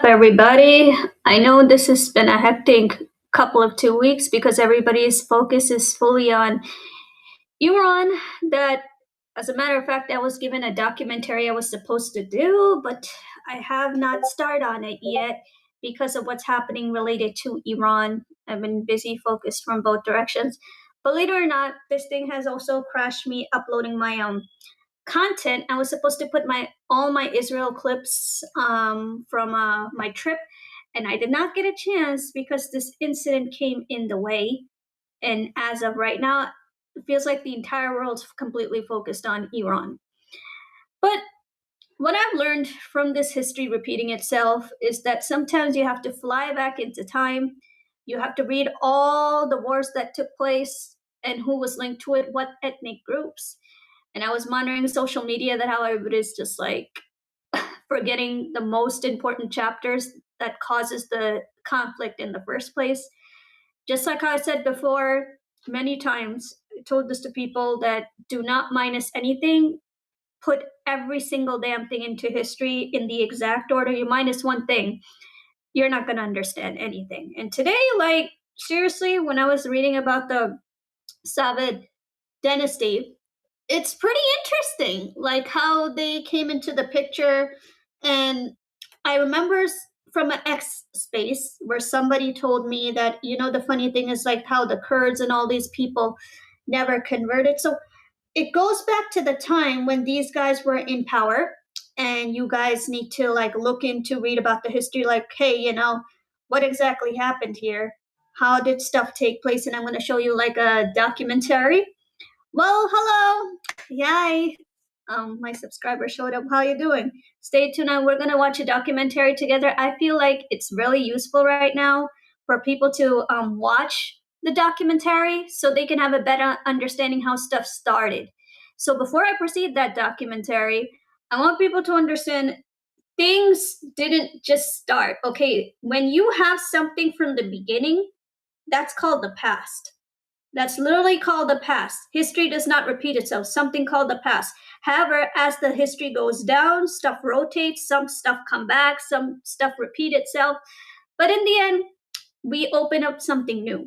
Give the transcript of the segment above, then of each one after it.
everybody? I know this has been a hectic couple of 2 weeks because everybody's focus is fully on Iran. That, as a matter of fact, I was given a documentary I was supposed to do, but I have not started on it yet because of what's happening related to Iran. I've been busy focused from both directions. Believe it or not, this thing has also crashed me uploading my content. I was supposed to put my all my Israel clips from my trip, and I did not get a chance because this incident came in the way. And as of right now, it feels like the entire world's completely focused on Iran. But what I've learned from this history repeating itself is that sometimes you have to fly back into time. You have to read all the wars that took place and who was linked to it, what ethnic groups. And I was monitoring social media that how everybody's just like forgetting the most important chapters that causes the conflict in the first place. Just like I said before, many times I told this to people that do not minus anything. Put every single damn thing into history in the exact order. You minus one thing, you're not going to understand anything. And today, like, seriously, when I was reading about the Safavid Dynasty, it's pretty interesting, like how they came into the picture. And I remember from an X space where somebody told me that, the funny thing is like how the Kurds and all these people never converted. So it goes back to the time when these guys were in power, and you guys need to like look into read about the history, like, hey, what exactly happened here, how did stuff take place. And I'm going to show you like a documentary. Well, hello. Yay. My subscriber showed up. How you doing? Stay tuned, and we're gonna watch a documentary together. I feel like it's really useful right now for people to watch the documentary so they can have a better understanding how stuff started. So before I proceed that documentary, I want people to understand things didn't just start. Okay, when you have something from the beginning, that's called the past. That's literally called the past. History does not repeat itself. Something called the past. However, as the history goes down, stuff rotates, some stuff come back, some stuff repeat itself. But in the end, we open up something new.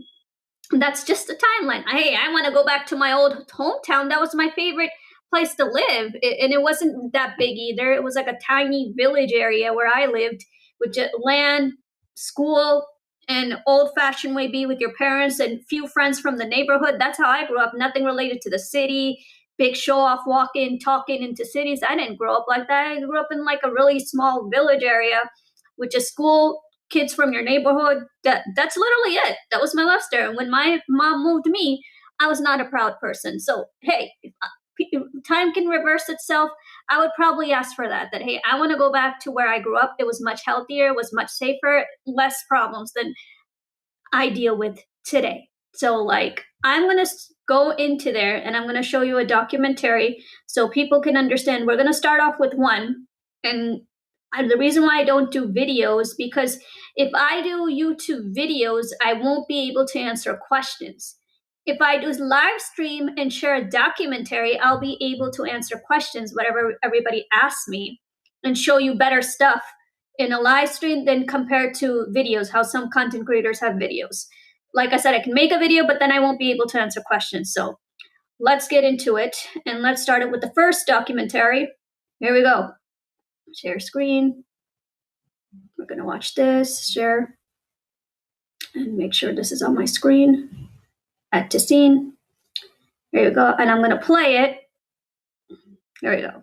And that's just the timeline. Hey, I want to go back to my old hometown. That was my favorite place to live. And it wasn't that big either. It was like a tiny village area where I lived with just land, school, and old-fashioned way be with your parents and few friends from the neighborhood. That's how I grew up. Nothing related to the city, big show-off walking, talking into cities. I didn't grow up like that. I grew up in like a really small village area with just school, kids from your neighborhood. That's literally it. That was my life there. And when my mom moved me, I was not a proud person. So hey, if time can reverse itself, I would probably ask for that. That hey, I want to go back to where I grew up. It was much healthier, it was much safer, less problems than I deal with today. So like, I'm gonna go into there and I'm gonna show you a documentary so people can understand. We're gonna start off with one, and the reason why I don't do videos, because if I do YouTube videos, I won't be able to answer questions. If I do live stream and share a documentary, I'll be able to answer questions, whatever everybody asks me, and show you better stuff in a live stream than compared to videos, how some content creators have videos. Like I said, I can make a video, but then I won't be able to answer questions. So let's get into it, and let's start it with the first documentary. Here we go. Share screen. We're going to watch this, share, and make sure this is on my screen. Add to scene. There you go. And I'm going to play it. There we go.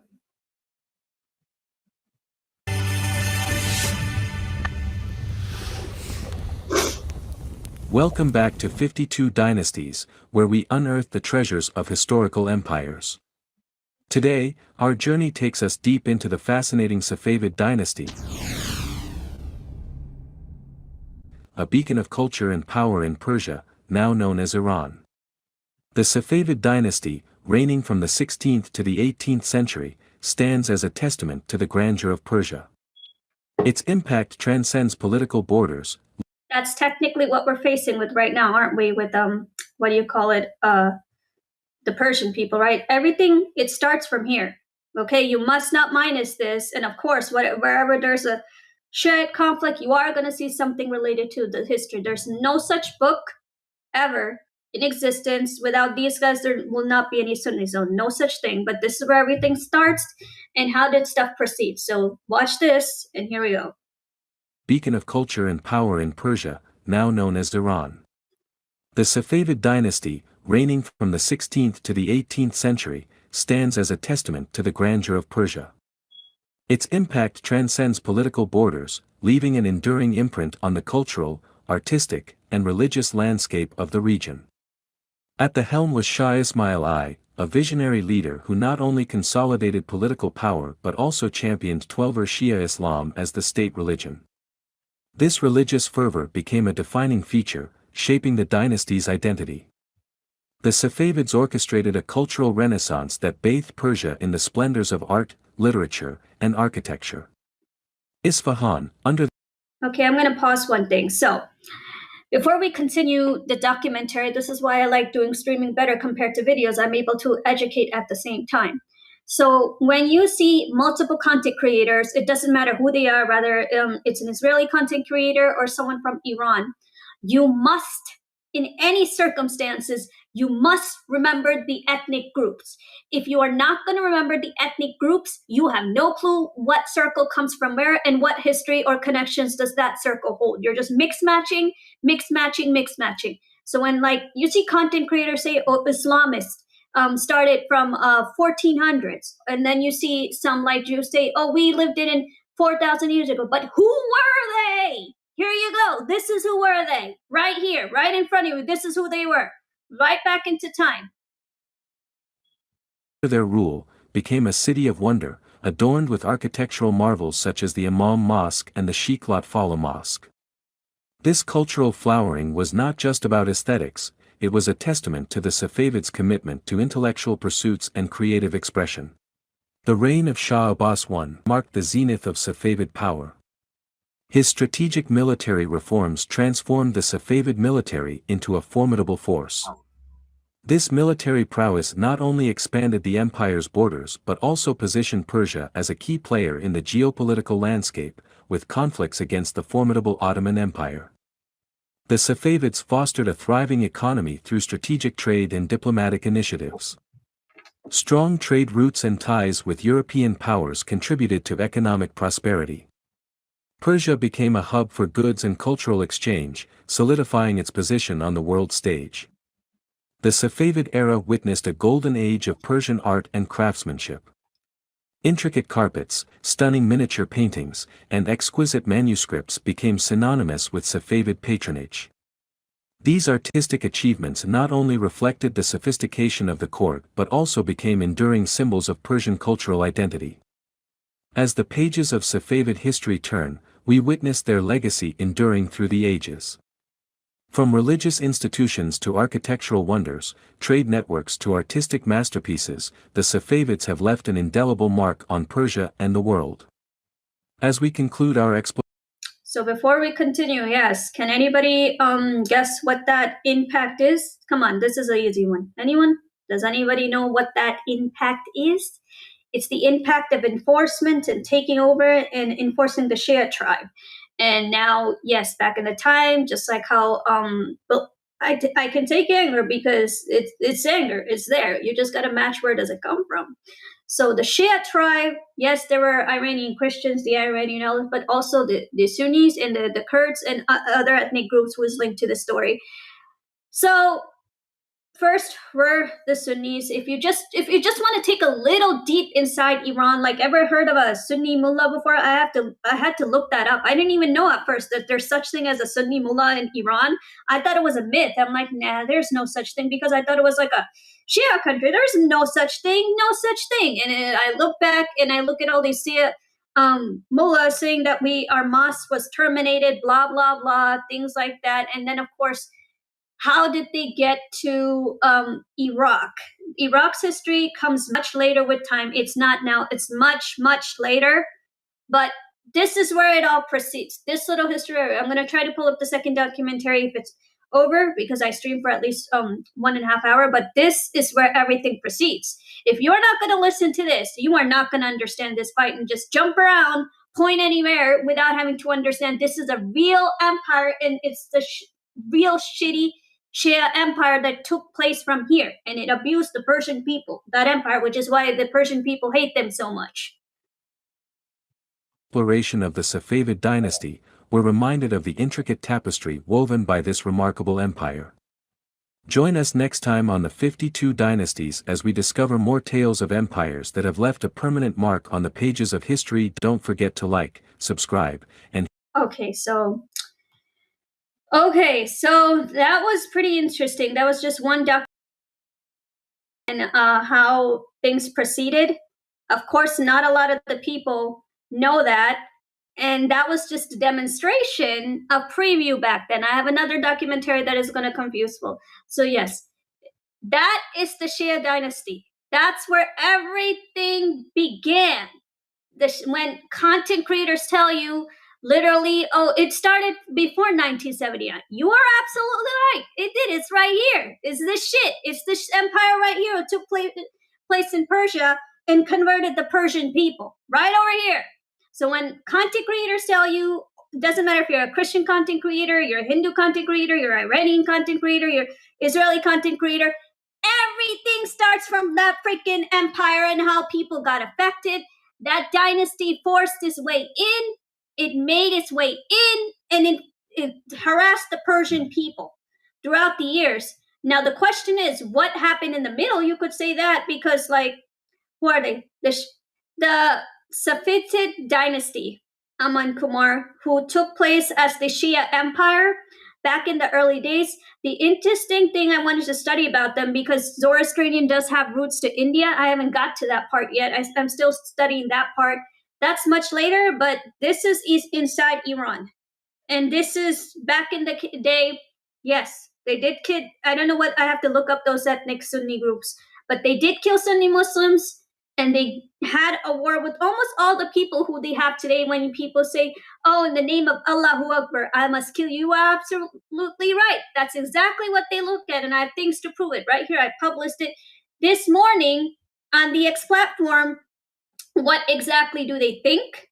Welcome back to 52 Dynasties, where we unearth the treasures of historical empires. Today, our journey takes us deep into the fascinating Safavid dynasty, a beacon of culture and power in Persia, now known as Iran. The Safavid dynasty, reigning from the 16th to the 18th century, stands as a testament to the grandeur of Persia. Its impact transcends political borders. That's technically what we're facing with right now, aren't we? With what do you call it? The Persian people, right? Everything, it starts from here. Okay, you must not minus this. And of course, wherever there's a Shiite conflict, you are going to see something related to the history. There's no such book ever in existence. Without these guys, there will not be any Sunni zone. No such thing. But this is where everything starts and how did stuff proceed. So watch this, and here we go. Beacon of culture and power in Persia, now known as Iran. The Safavid dynasty, reigning from the 16th to the 18th century, stands as a testament to the grandeur of Persia. Its impact transcends political borders, leaving an enduring imprint on the cultural, artistic, and religious landscape of the region. At the helm was Shah Ismail I, a visionary leader who not only consolidated political power but also championed Twelver Shia Islam as the state religion. This religious fervor became a defining feature, shaping the dynasty's identity. The Safavids orchestrated a cultural renaissance that bathed Persia in the splendors of art, literature, and architecture. Isfahan, under Okay, I'm going to pause one thing. So, before we continue the documentary, this is why I like doing streaming better compared to videos. I'm able to educate at the same time. So when you see multiple content creators, it doesn't matter who they are, whether it's an Israeli content creator or someone from Iran, you must, in any circumstances, you must remember the ethnic groups. If you are not going to remember the ethnic groups, you have no clue what circle comes from where and what history or connections does that circle hold. You're just mix matching. So when like you see content creators say, oh, Islamist started from 1400s, and then you see some like Jews say, oh, we lived in 4,000 years ago. But who were they? Here you go. This is who were they. Right here, right in front of you. This is who they were. Right back into time. their rule, became a city of wonder, adorned with architectural marvels such as the Imam Mosque and the Sheikh Lotfallah Mosque. This cultural flowering was not just about aesthetics, it was a testament to the Safavids' commitment to intellectual pursuits and creative expression. The reign of Shah Abbas I marked the zenith of Safavid power. His strategic military reforms transformed the Safavid military into a formidable force. This military prowess not only expanded the empire's borders but also positioned Persia as a key player in the geopolitical landscape, with conflicts against the formidable Ottoman Empire. The Safavids fostered a thriving economy through strategic trade and diplomatic initiatives. Strong trade routes and ties with European powers contributed to economic prosperity. Persia became a hub for goods and cultural exchange, solidifying its position on the world stage. The Safavid era witnessed a golden age of Persian art and craftsmanship. Intricate carpets, stunning miniature paintings, and exquisite manuscripts became synonymous with Safavid patronage. These artistic achievements not only reflected the sophistication of the court but also became enduring symbols of Persian cultural identity. As the pages of Safavid history turn, we witness their legacy enduring through the ages. From religious institutions to architectural wonders, trade networks to artistic masterpieces, the Safavids have left an indelible mark on Persia and the world. As we conclude our exploration. So before we continue, yes, can anybody guess what that impact is? Come on, this is an easy one. Anyone? Does anybody know what that impact is? It's the impact of enforcement and taking over and enforcing the Shia tribe. And now, yes, back in the time, just like how well, I can take anger because it's anger. It's there. You just got to match where does it come from. So the Shia tribe, yes, there were Iranian Christians, the Iranian, but also the Sunnis and the Kurds and other ethnic groups was linked to the story. So first were the Sunnis. If you just want to take a little deep inside Iran, like ever heard of a Sunni mullah before? I had to look that up. I didn't even know at first that there's such thing as a Sunni mullah in Iran. I thought it was a myth. I'm like, nah, there's no such thing because I thought it was like a Shia country. There's no such thing, no such thing. And I look back and I look at all these Shia mullahs saying that our mosque was terminated, blah blah blah, things like that. And then of course, how did they get to Iraq? Iraq's history comes much later with time. It's not now. It's much, much later. But this is where it all proceeds. This little history. I'm going to try to pull up the second documentary if it's over because I streamed for at least 1.5 hours. But this is where everything proceeds. If you're not going to listen to this, you are not going to understand this fight and just jump around point anywhere without having to understand this is a real empire, and it's the real shitty Shia empire that took place from here, and it abused the Persian people, that empire, which is why the Persian people hate them so much. Exploration of the Safavid dynasty, we're reminded of the intricate tapestry woven by this remarkable empire. Join us next time on the 52 Dynasties as we discover more tales of empires that have left a permanent mark on the pages of history. Don't forget to like, subscribe, and Okay, so that was pretty interesting. That was just one document and how things proceeded. Of course, not a lot of the people know that. And that was just a demonstration, a preview back then. I have another documentary that is going to confuse people. So yes, that is the Shia dynasty. That's where everything began. When content creators tell you literally, oh, it started before 1979. You are absolutely right. It did. It's right here. It's this shit. It's this empire right here. It took place in Persia and converted the Persian people right over here. So when content creators tell you, it doesn't matter if you're a Christian content creator, you're a Hindu content creator, you're an Iranian content creator, you're Israeli content creator, everything starts from that freaking empire and how people got affected. That dynasty forced its way in, it made its way in, and it harassed the Persian people throughout the years. Now, the question is, what happened in the middle? You could say that because, like, who are they? The Safavid dynasty, Aman Kumar, who took place as the Shia empire back in the early days. The interesting thing I wanted to study about them, because Zoroastrian does have roots to India. I haven't got to that part yet. I'm still studying that part. That's much later, but this is inside Iran. And this is back in the day. Yes, they did kill. I don't know what, I have to look up those ethnic Sunni groups, but they did kill Sunni Muslims. And they had a war with almost all the people who they have today. When people say, oh, in the name of Allahu Akbar, I must kill you, you are absolutely right. That's exactly what they look at, and I have things to prove it. Right here, I published it this morning on the X platform. What exactly do they think?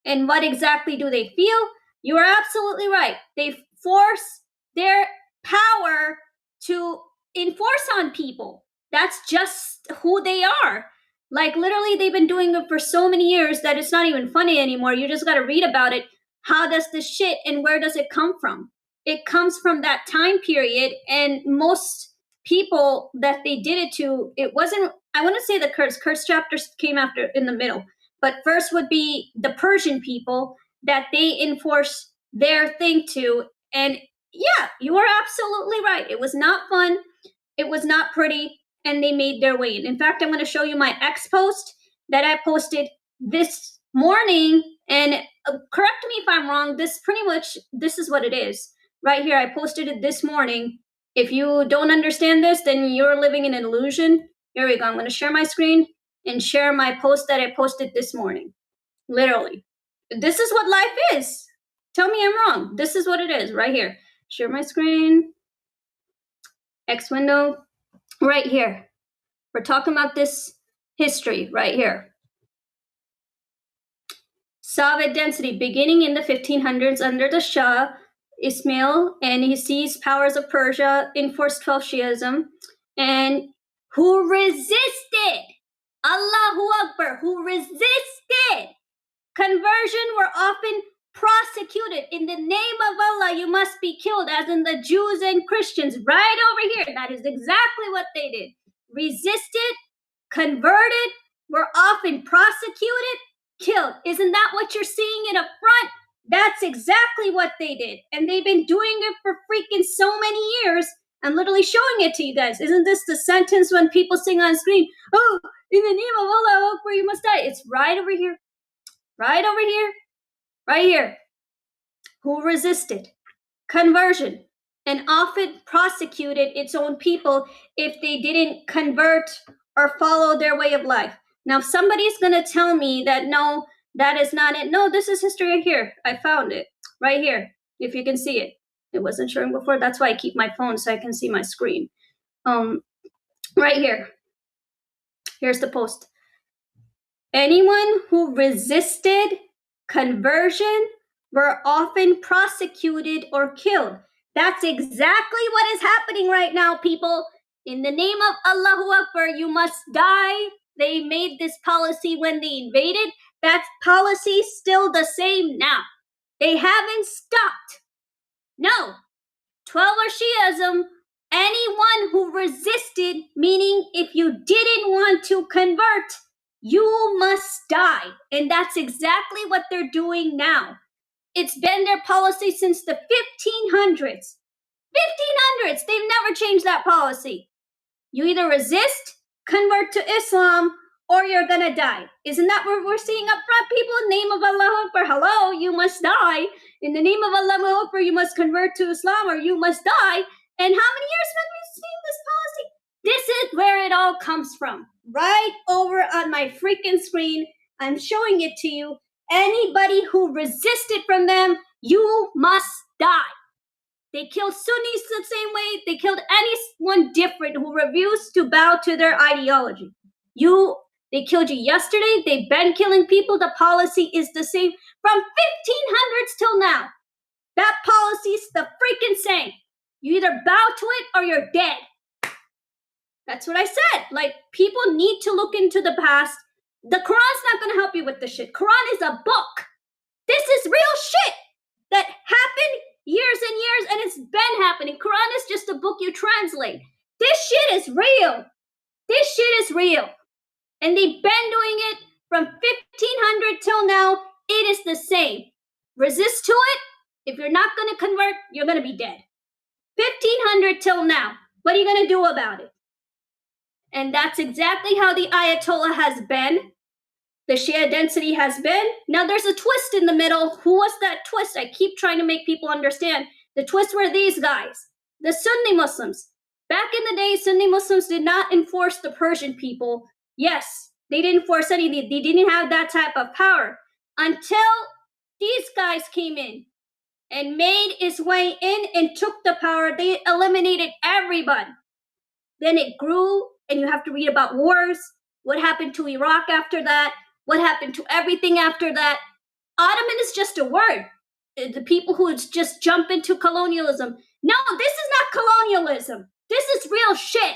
And what exactly do they feel? You are absolutely right. They force their power to enforce on people. That's just who they are. Like, literally, they've been doing it for so many years that it's not even funny anymore. You just got to read about it. How does this shit and where does it come from? It comes from that time period, and most people that they did it to, it wasn't, I want to say the Kurds chapters came after in the middle, but first would be the Persian people that they enforce their thing to. And yeah, you are absolutely right. It was not fun. It was not pretty. And they made their way in. In fact, I'm going to show you my X post that I posted this morning. And correct me if I'm wrong. This is what it is. Right here, I posted it this morning. If you don't understand this, then you're living in an illusion. Here we go. I'm going to share my screen and share my post that I posted this morning. Literally. This is what life is. Tell me I'm wrong. This is what it is right here. Share my screen. X window. Right here. We're talking about this history right here. Safavid dynasty beginning in the 1500s under the Shah Ismail, and he seized powers of Persia, enforced 12 Shiism, and who resisted, Allahu Akbar, who resisted conversion were often prosecuted. In the name of Allah, you must be killed, as in the Jews and Christians right over here. That is exactly what they did. Resisted, converted, were often prosecuted, killed. Isn't that what you're seeing in up front? That's exactly what they did. And they've been doing it for freaking so many years. I'm literally showing it to you guys. Isn't this the sentence when people sing on screen? Oh, in the name of Allah, Akbar, you must die. It's right over here. Right over here. Right here. Who resisted conversion and often prosecuted its own people if they didn't convert or follow their way of life. Now, somebody's going to tell me that, no, that is not it. No, this is history right here. I found it right here, if you can see it. It wasn't showing before. That's why I keep my phone so I can see my screen. Right here. Here's the post. Anyone who resisted conversion were often prosecuted or killed. That's exactly what is happening right now, people. In the name of Allahu Akbar, you must die. They made this policy when they invaded. That policy still the same now. They haven't stopped. No. 12-hour Shiism, anyone who resisted, meaning if you didn't want to convert, you must die. And that's exactly what they're doing now. It's been their policy since the 1500s. 1500s! They've never changed that policy. You either resist, convert to Islam, or you're gonna die. Isn't that what we're seeing up front, people? In the name of Allah Akbar, hello, you must die. In the name of Allah Akbar, you must convert to Islam or you must die. And how many years have we seen this policy? This is where it all comes from. Right over on my freaking screen, I'm showing it to you. Anybody who resisted from them, must die. They killed Sunnis the same way. They killed anyone different who refused to bow to their ideology. They killed you yesterday. They've been killing people. The policy is the same from 1500s till now. That policy's the freaking same. You either bow to it or you're dead. That's what I said. Like, people need to look into the past. The Quran's not going to help you with this shit. Quran is a book. This is real shit that happened years and years, and it's been happening. Quran is just a book you translate. This shit is real. This shit is real. And they've been doing it from 1500 till now. It is the same. Resist to it. If you're not going to convert, you're going to be dead. 1500 till now. What are you going to do about it? And that's exactly how the Ayatollah has been. The Shia density has been. Now there's a twist in the middle. Who was that twist? I keep trying to make people understand. The twist were these guys, the Sunni Muslims. Back in the day, Sunni Muslims did not enforce the Persian people. Yes, they didn't enforce anything. They didn't have that type of power until these guys came in and made its way in and took the power. They eliminated everybody. Then it grew, and you have to read about wars. What happened to Iraq after that? What happened to everything after that? Ottoman is just a word. The people who just jump into colonialism. No, this is not colonialism. This is real shit.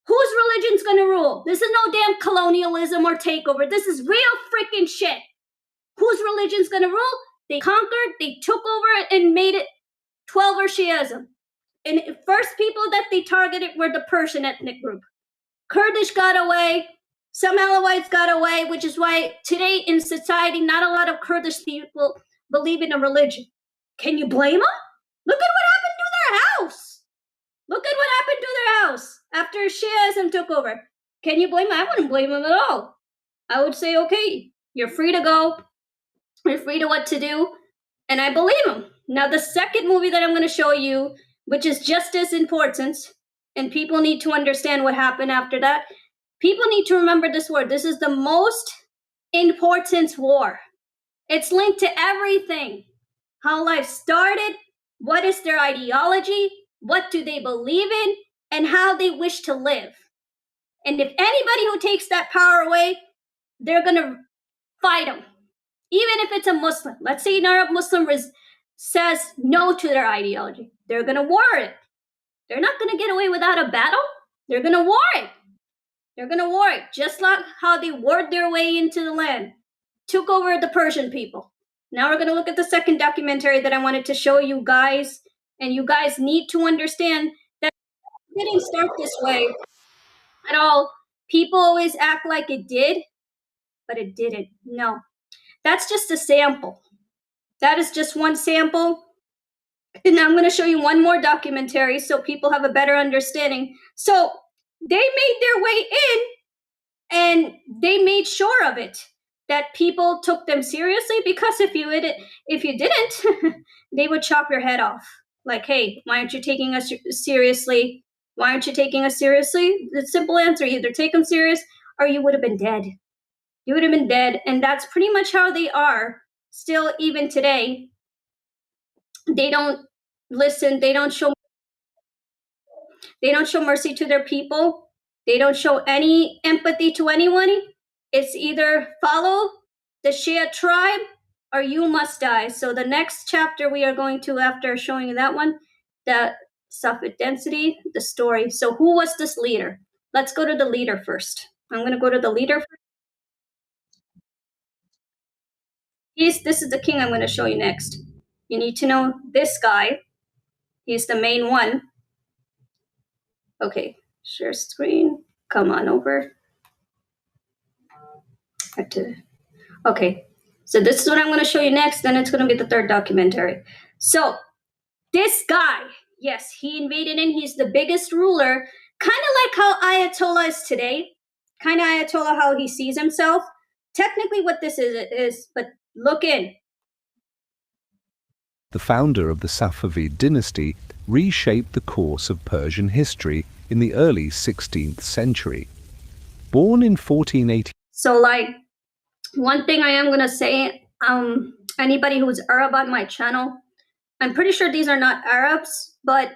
Whose religion's gonna rule? This is no damn colonialism or takeover. This is real freaking shit. Whose religion's gonna rule? They conquered, they took over and made it 12-hour Shiism. And first people that they targeted were the Persian ethnic group. Kurdish got away. Some Alawites got away, which is why today in society, not a lot of Kurdish people believe in a religion. Can you blame them? Look at what happened to their house. Look at what happened to their house after Shiism took over. Can you blame them? I wouldn't blame them at all. I would say, okay, you're free to go. You're free to what to do. And I believe them. Now, the second movie that I'm going to show you, which is just as important, and people need to understand what happened after that. People need to remember this war. This is the most important war. It's linked to everything. How life started, what is their ideology, what do they believe in, and how they wish to live. And if anybody who takes that power away, they're going to fight them. Even if it's a Muslim. Let's say an Arab Muslim says no to their ideology. They're going to war it. They're not going to get away without a battle. They're going to war it. They're going to war it, just like how they warred their way into the land, took over the Persian people. Now we're going to look at the second documentary that I wanted to show you guys, and you guys need to understand that it didn't start this way at all. People always act like it did, but it didn't. No, that's just a sample. That is just one sample. And now I'm going to show you one more documentary so people have a better understanding. So they made their way in, and they made sure of it, that people took them seriously, because if you didn't, they would chop your head off. Like, hey, why aren't you taking us seriously? Why aren't you taking us seriously? The simple answer, either take them serious or you would have been dead. You would have been dead. And that's pretty much how they are still even today. They don't listen. They don't show mercy to their people. They don't show any empathy to anyone. It's either follow the Shia tribe or you must die. So the next chapter we are going to, after showing you that one, the Safavid dynasty, the story. So who was this leader? Let's go to the leader first. I'm going to go to the leader first. This is the king I'm going to show you next. You need to know this guy. He's the main one. Okay, share screen. Come on over. Okay, so this is what I'm going to show you next. Then it's going to be the third documentary. So this guy, yes, he invaded and he's the biggest ruler, kind of like how Ayatollah is today. Kind of Ayatollah, how he sees himself. Technically what this is, but look in. The founder of the Safavid dynasty reshaped the course of Persian history in the early 16th century. Born in 1480. So like, one thing I am going to say, anybody who's Arab on my channel, I'm pretty sure these are not Arabs, but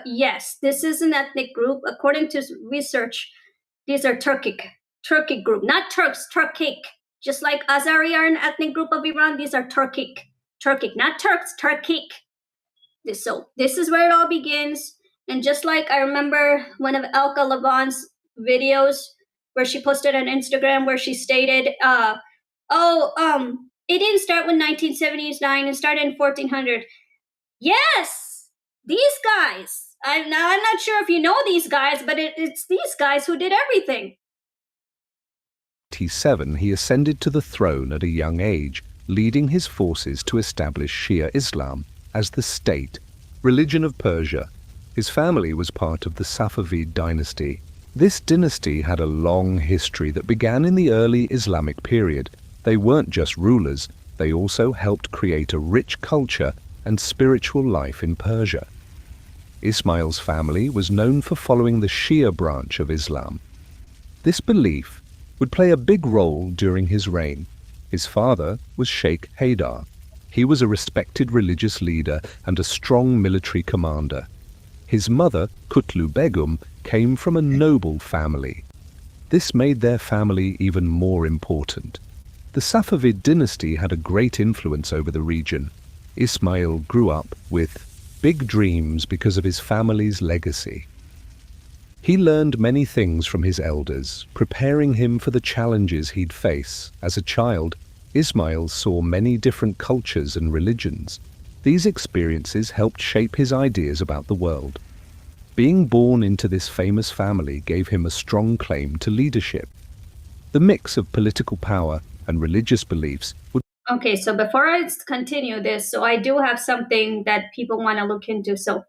yes, this is an ethnic group. According to research, these are Turkic group, not Turks, Turkic. Just like Azari are an ethnic group of Iran, these are Turkic, not Turks, Turkic. So this is where it all begins. And just like I remember one of Elka Lavan's videos where she posted on Instagram where she stated, it didn't start when 1979, it started in 1400. Yes, these guys. I'm not sure if you know these guys, but it's these guys who did everything. 1987, he ascended to the throne at a young age, leading his forces to establish Shia Islam as the state religion of Persia. His family was part of the Safavid dynasty. This dynasty had a long history that began in the early Islamic period. They weren't just rulers, they also helped create a rich culture and spiritual life in Persia. Ismail's family was known for following the Shia branch of Islam. This belief would play a big role during his reign. His father was Sheikh Haydar. He was a respected religious leader and a strong military commander. His mother, Kutlu Begum, came from a noble family. This made their family even more important. The Safavid dynasty had a great influence over the region. Ismail grew up with big dreams because of his family's legacy. He learned many things from his elders, preparing him for the challenges he'd face. As a child, Ismail saw many different cultures and religions. These experiences helped shape his ideas about the world. Being born into this famous family gave him a strong claim to leadership. The mix of political power and religious beliefs would... Okay, so before I continue this, so I do have something that people want to look into. So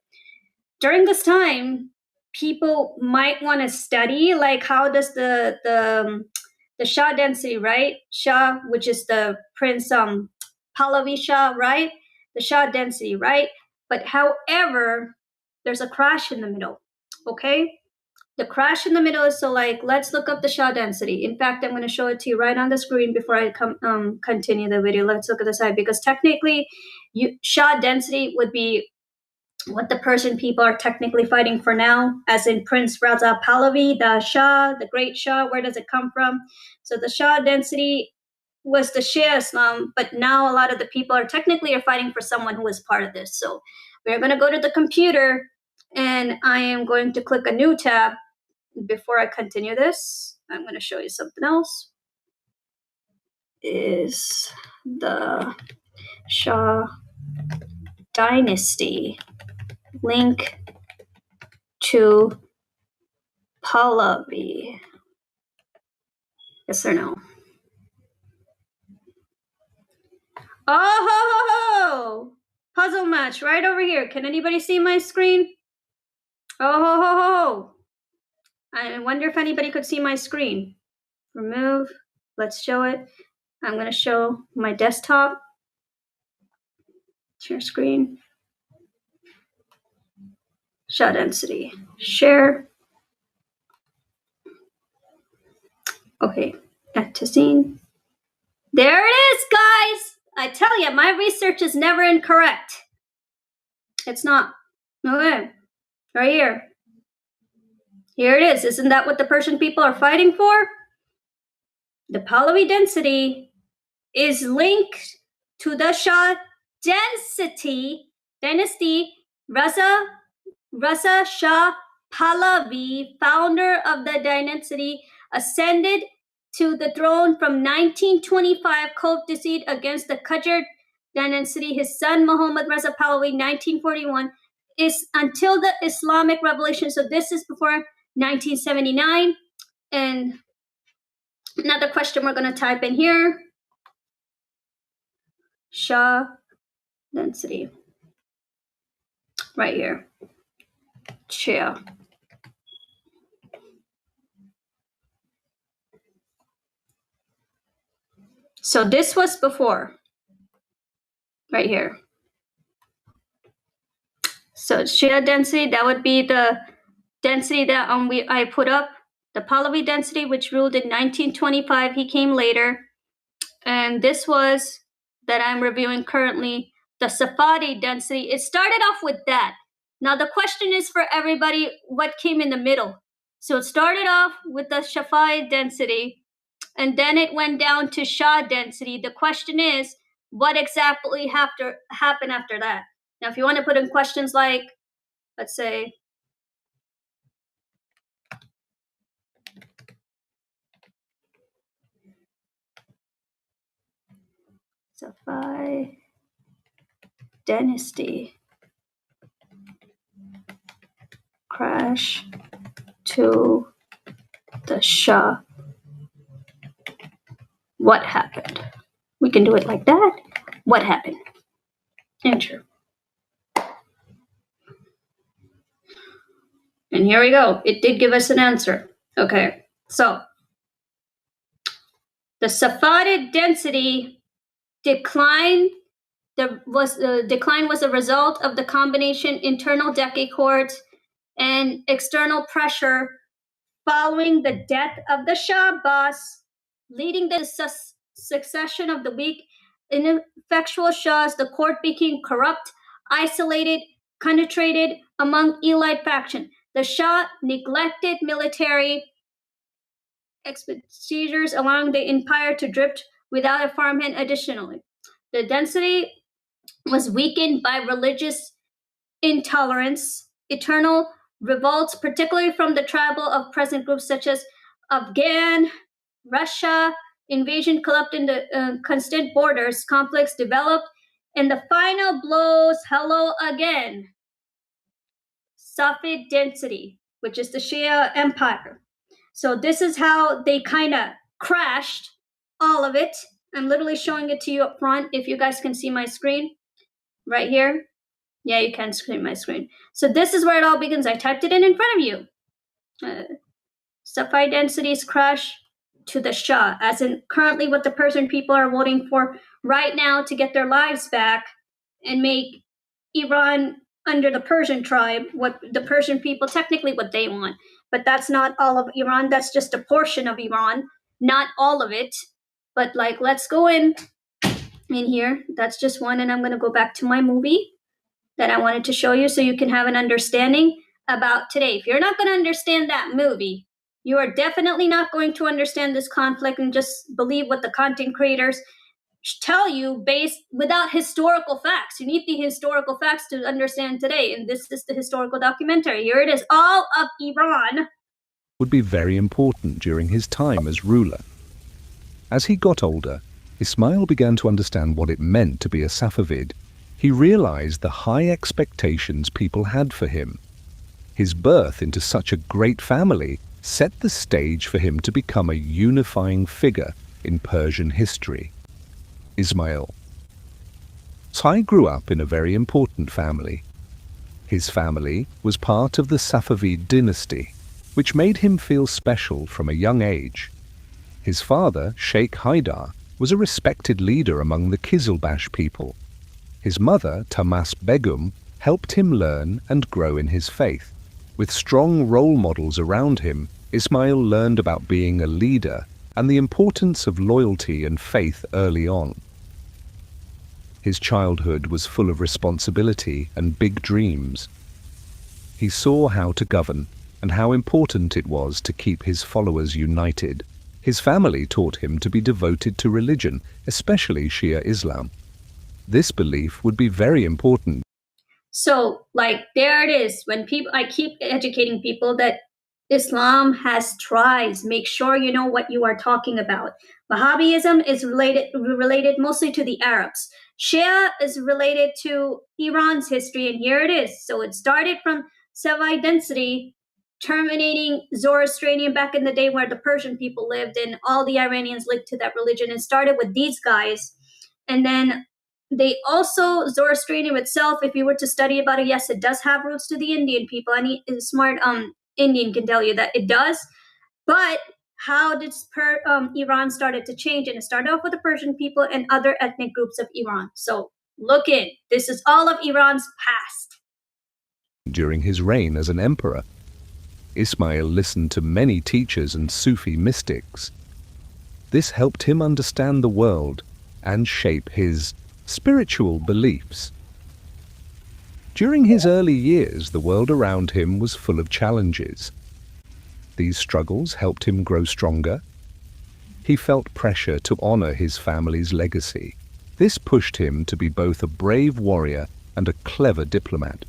during this time, people might want to study, like how does the Shah dynasty, right? Shah, which is the Prince Pahlavi Shah, right? The Shah dynasty, right? But however, there's a crash in the middle, okay? The crash in the middle is, so like, let's look up the Shah density. In fact, I'm going to show it to you right on the screen before I continue the video. Let's look at the side, because technically, Shah density would be what the Persian people are technically fighting for now, as in Prince Raza Pahlavi, the Shah, the great Shah. Where does it come from? So the Shah density was the Shia Islam, but now a lot of the people are fighting for someone who is part of this. So we're going to go to the computer, and I am going to click a new tab. Before I continue this, I'm going to show you something else. Is the Shah dynasty link to Pahlavi? Yes or no? Oh, puzzle match right over here. Can anybody see my screen? Oh, I wonder if anybody could see my screen. Remove. Let's show it. I'm going to show my desktop. Share screen. Shah density. Share. Okay. At Tazine. There it is, guys. I tell you, my research is never incorrect. It's not. Okay. Right here. Here it is. Isn't that what the Persian people are fighting for? The Pahlavi density is linked to the Shah dynasty, Reza Shah Pahlavi, founder of the dynasty, ascended to the throne from 1925, co-defeat against the Qajar dynasty. His son Muhammad Reza Pahlavi, 1941, is until the Islamic Revolution. So this is before 1979. And another question we're going to type in here. Shah dynasty. Right here. Shah. So this was before. Right here. So Shah density, that would be the density that I put up. The Pahlavi density, which ruled in 1925. He came later. And this was that I'm reviewing currently, the Safavid density. It started off with that. Now the question is for everybody, what came in the middle? So it started off with the Safavid density, and then it went down to Shah density. The question is, what exactly happened after that? Now, if you want to put in questions like, let's say, Safavid dynasty crash to the Shah. What happened? We can do it like that. What happened? Enter. And here we go. It did give us an answer. Okay, so the Safavid density decline. The decline was a result of the combination internal decade cohorts and external pressure following the death of the Shah Abbas, leading the succession of the weak, ineffectual Shahs. The court became corrupt, isolated, concentrated among elite faction. The Shah neglected military expenditures, allowing the empire to drift without a farmhand. Additionally, the density was weakened by religious intolerance, eternal revolts, particularly from the tribal of present groups such as Afghan, Russia, invasion collapsed into constant borders, conflicts developed, and the final blows, hello again, Safavid density, which is the Shia empire. So this is how they kind of crashed all of it. I'm literally showing it to you up front. If you guys can see my screen right here. Yeah, you can see my screen. So this is where it all begins. I typed it in front of you. Safavid densities crash to the Shah, as in currently what the Persian people are voting for right now to get their lives back and make Iran under the Persian tribe, what the Persian people, technically what they want. But that's not all of Iran. That's just a portion of Iran, not all of it. But like, let's go in here. That's just one. And I'm going to go back to my movie that I wanted to show you so you can have an understanding about today. If you're not going to understand that movie, you are definitely not going to understand this conflict and just believe what the content creators tell you based without historical facts. You need the historical facts to understand today. And this is the historical documentary. Here it is, all of Iran. Would be very important during his time as ruler. As he got older, Ismail began to understand what it meant to be a Safavid. He realized the high expectations people had for him. His birth into such a great family set the stage for him to become a unifying figure in Persian history. Ismail. Sai grew up in a very important family. His family was part of the Safavid dynasty, which made him feel special from a young age. His father, Sheikh Haidar, was a respected leader among the Kizilbash people. His mother, Tamas Begum, helped him learn and grow in his faith. With strong role models around him, Ismail learned about being a leader and the importance of loyalty and faith early on. His childhood was full of responsibility and big dreams. He saw how to govern and how important it was to keep his followers united. His family taught him to be devoted to religion, especially Shia Islam. This belief would be very important. So, like, there it is. When people, I keep educating people that Islam has tribes. Make sure you know what you are talking about. Wahhabism is related mostly to the Arabs. Shia is related to Iran's history, and here it is. So it started from Safavid dynasty, terminating Zoroastrian back in the day where the Persian people lived, and all the Iranians linked to that religion. And started with these guys, and then they also Zoroastrianism itself, if you were to study about it, yes, it does have roots to the Indian people. Any smart Indian can tell you that it does. But how did Iran started to change? And it started off with the Persian people and other ethnic groups of Iran. So look in. This is all of Iran's past. During his reign as an emperor, Ismail listened to many teachers and Sufi mystics. This helped him understand the world and shape his spiritual beliefs. During his early years, the world around him was full of challenges. These struggles helped him grow stronger. He felt pressure to honor his family's legacy. This pushed him to be both a brave warrior and a clever diplomat.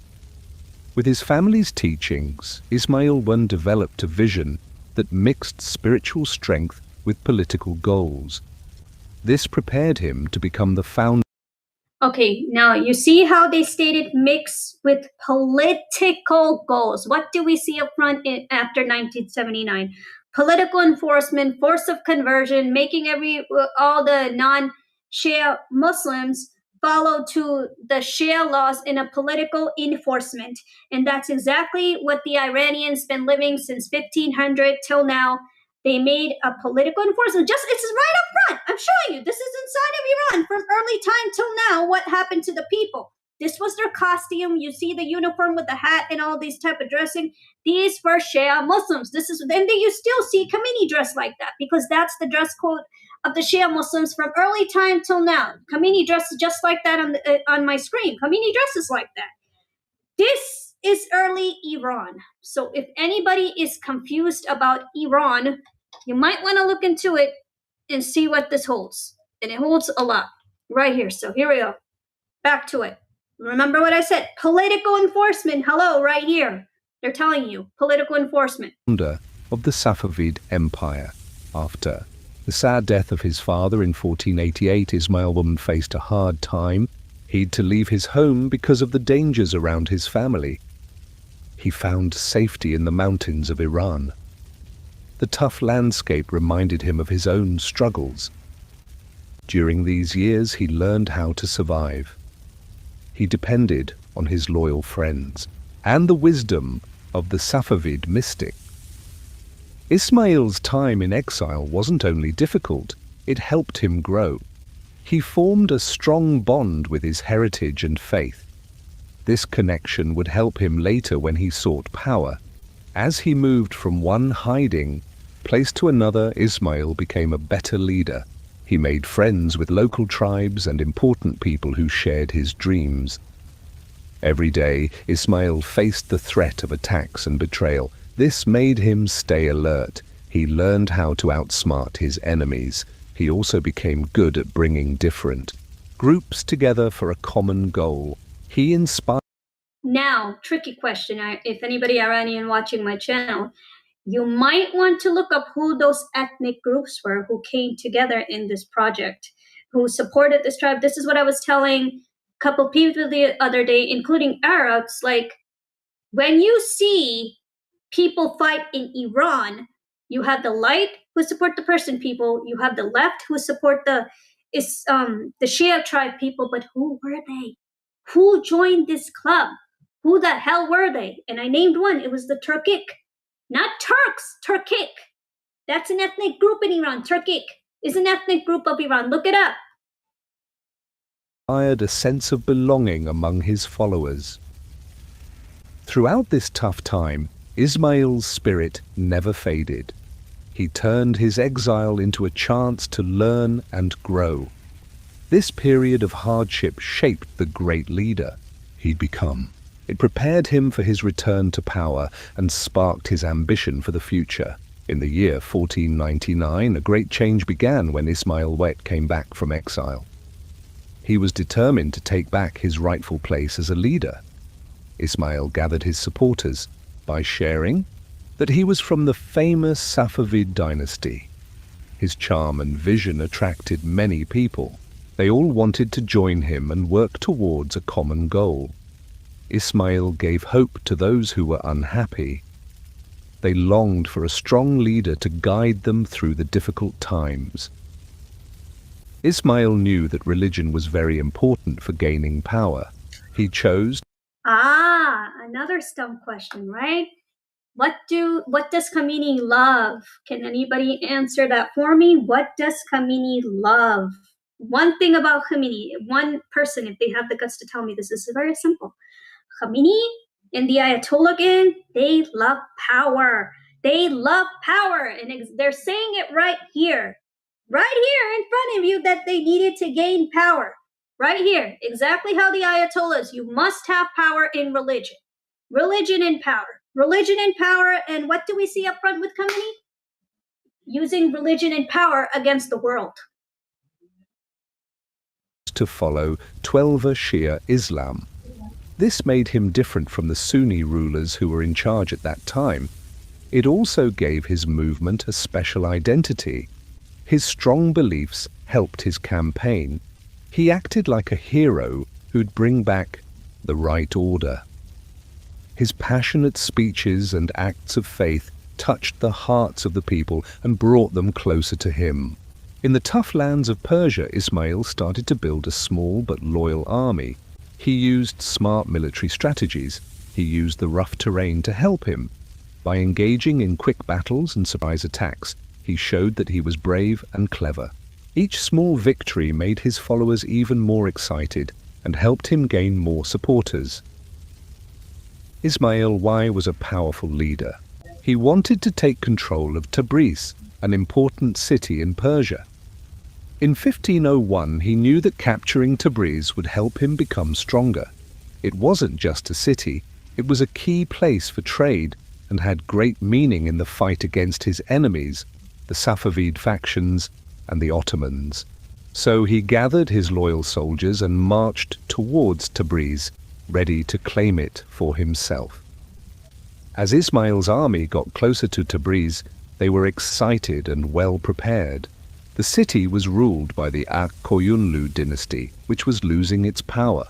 With his family's teachings, Ismail I developed a vision that mixed spiritual strength with political goals. This prepared him to become the founder. Okay, now you see how they stated mix with political goals. What do we see up front after 1979? Political enforcement, force of conversion, making all the non-Shia Muslims follow to the Shia laws in a political enforcement. And that's exactly what the Iranians been living since 1500 till now. They made a political enforcement. It's right up front. I'm showing you. This is inside of Iran from early time till now. What happened to the people? This was their costume. You see the uniform with the hat and all these type of dressing. These were Shia Muslims. You still see Khomeini dressed like that because that's the dress code of the Shia Muslims from early time till now. Khomeini dresses just like that on my screen. Khomeini dresses like that. This is early Iran. So if anybody is confused about Iran, you might want to look into it and see what this holds. And it holds a lot right here. So here we go. Back to it. Remember what I said. Political enforcement. Hello, right here. They're telling you. Political enforcement. Of the Safavid Empire. After the sad death of his father in 1488, Ismail I faced a hard time. He'd to leave his home because of the dangers around his family. He found safety in the mountains of Iran. The tough landscape reminded him of his own struggles. During these years, he learned how to survive. He depended on his loyal friends and the wisdom of the Safavid mystic. Ismail's time in exile wasn't only difficult, it helped him grow. He formed a strong bond with his heritage and faith. This connection would help him later when he sought power. As he moved from one hiding place to another, Ismail became a better leader. He made friends with local tribes and important people who shared his dreams. Every day, Ismail faced the threat of attacks and betrayal. This made him stay alert. He learned how to outsmart his enemies. He also became good at bringing different groups together for a common goal. He inspired. Now, tricky question. If anybody Iranian watching my channel, you might want to look up who those ethnic groups were who came together in this project, who supported this tribe. This is what I was telling a couple people the other day, including Arabs. Like, when you see people fight in Iran, you have the light who support the Persian people, you have the left who support the Shia tribe people, but who were they? Who joined this club? Who the hell were they? And I named one. It was the Turkic. Not Turks, Turkic. That's an ethnic group in Iran. Turkic is an ethnic group of Iran. Look it up. Inspired a sense of belonging among his followers. Throughout this tough time, Ismail's spirit never faded. He turned his exile into a chance to learn and grow. This period of hardship shaped the great leader he'd become. It prepared him for his return to power and sparked his ambition for the future. In the year 1499, a great change began when Ismail I came back from exile. He was determined to take back his rightful place as a leader. Ismail gathered his supporters by sharing that he was from the famous Safavid dynasty. His charm and vision attracted many people. They all wanted to join him and work towards a common goal. Ismail gave hope to those who were unhappy. They longed for a strong leader to guide them through the difficult times. Ismail knew that religion was very important for gaining power. He chose Another stump question, right? What does Khomeini love? Can anybody answer that for me? What does Khomeini love? One thing about Khomeini, one person, if they have the guts to tell me this, is very simple. Khomeini and the Ayatollah gang, they love power. They love power. And they're saying it right here in front of you, that they needed to gain power. Right here, exactly how the Ayatollahs, you must have power in religion. Religion and power. Religion and power, and what do we see up front with Khomeini? Using religion and power against the world. To follow Twelver Shia Islam. This made him different from the Sunni rulers who were in charge at that time. It also gave his movement a special identity. His strong beliefs helped his campaign. He acted like a hero who'd bring back the right order. His passionate speeches and acts of faith touched the hearts of the people and brought them closer to him. In the tough lands of Persia, Ismail started to build a small but loyal army. He used smart military strategies. He used the rough terrain to help him. By engaging in quick battles and surprise attacks, he showed that he was brave and clever. Each small victory made his followers even more excited and helped him gain more supporters. Ismail I was a powerful leader. He wanted to take control of Tabriz, an important city in Persia. In 1501, he knew that capturing Tabriz would help him become stronger. It wasn't just a city, it was a key place for trade and had great meaning in the fight against his enemies, the Safavid factions and the Ottomans. So he gathered his loyal soldiers and marched towards Tabriz, ready to claim it for himself. As Ismail's army got closer to Tabriz, they were excited and well prepared. The city was ruled by the Koyunlu dynasty, which was losing its power.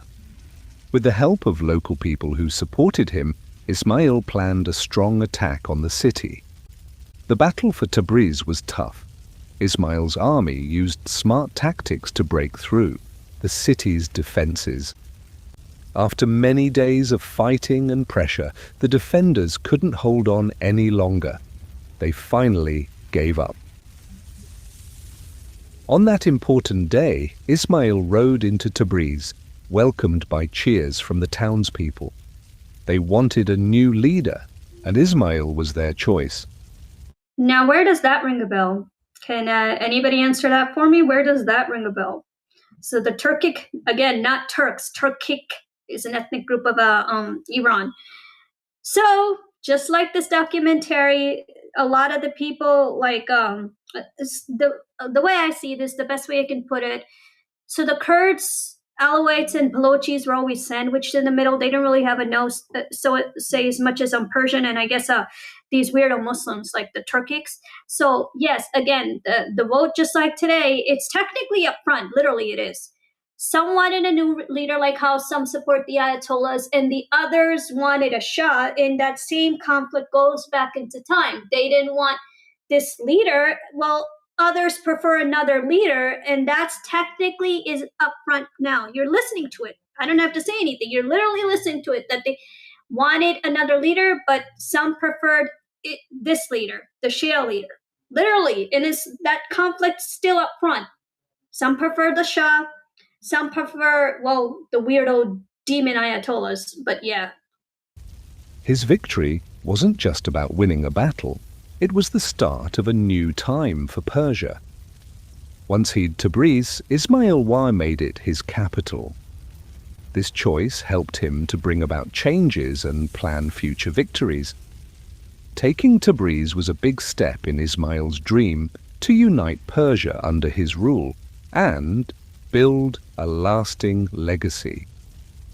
With the help of local people who supported him, Ismail planned a strong attack on the city. The battle for Tabriz was tough. Ismail's army used smart tactics to break through the city's defenses. After many days of fighting and pressure, the defenders couldn't hold on any longer. They finally gave up. On that important day, Ismail rode into Tabriz, welcomed by cheers from the townspeople. They wanted a new leader, and Ismail was their choice. Now, where does that ring a bell? Can anybody answer that for me? Where does that ring a bell? So the Turkic, again, not Turks, Turkic is an ethnic group of Iran. So just like this documentary, a lot of the people, like the way I see this, the best way I can put it, so the Kurds, Alawites, and Balochis were always sandwiched in the middle. They didn't really have a nose, so it say as much as Persian, and I guess these weirdo Muslims like the Turkics. So yes, again, the vote, just like today, it's technically up front. Literally, it is. Some wanted a new leader, like how some support the Ayatollahs, and the others wanted a Shah. And that same conflict goes back into time. They didn't want this leader. Well, others prefer another leader, and that's technically is up front now. You're listening to it. I don't have to say anything. You're literally listening to it, that they wanted another leader, but some preferred this leader, the Shia leader. Literally, and that conflict still up front. Some prefer the Shah. Some prefer, well, the weirdo demon Ayatollahs, but yeah. His victory wasn't just about winning a battle. It was the start of a new time for Persia. Once he'd Tabriz, Ismail I made it his capital. This choice helped him to bring about changes and plan future victories. Taking Tabriz was a big step in Ismail's dream to unite Persia under his rule and build a lasting legacy.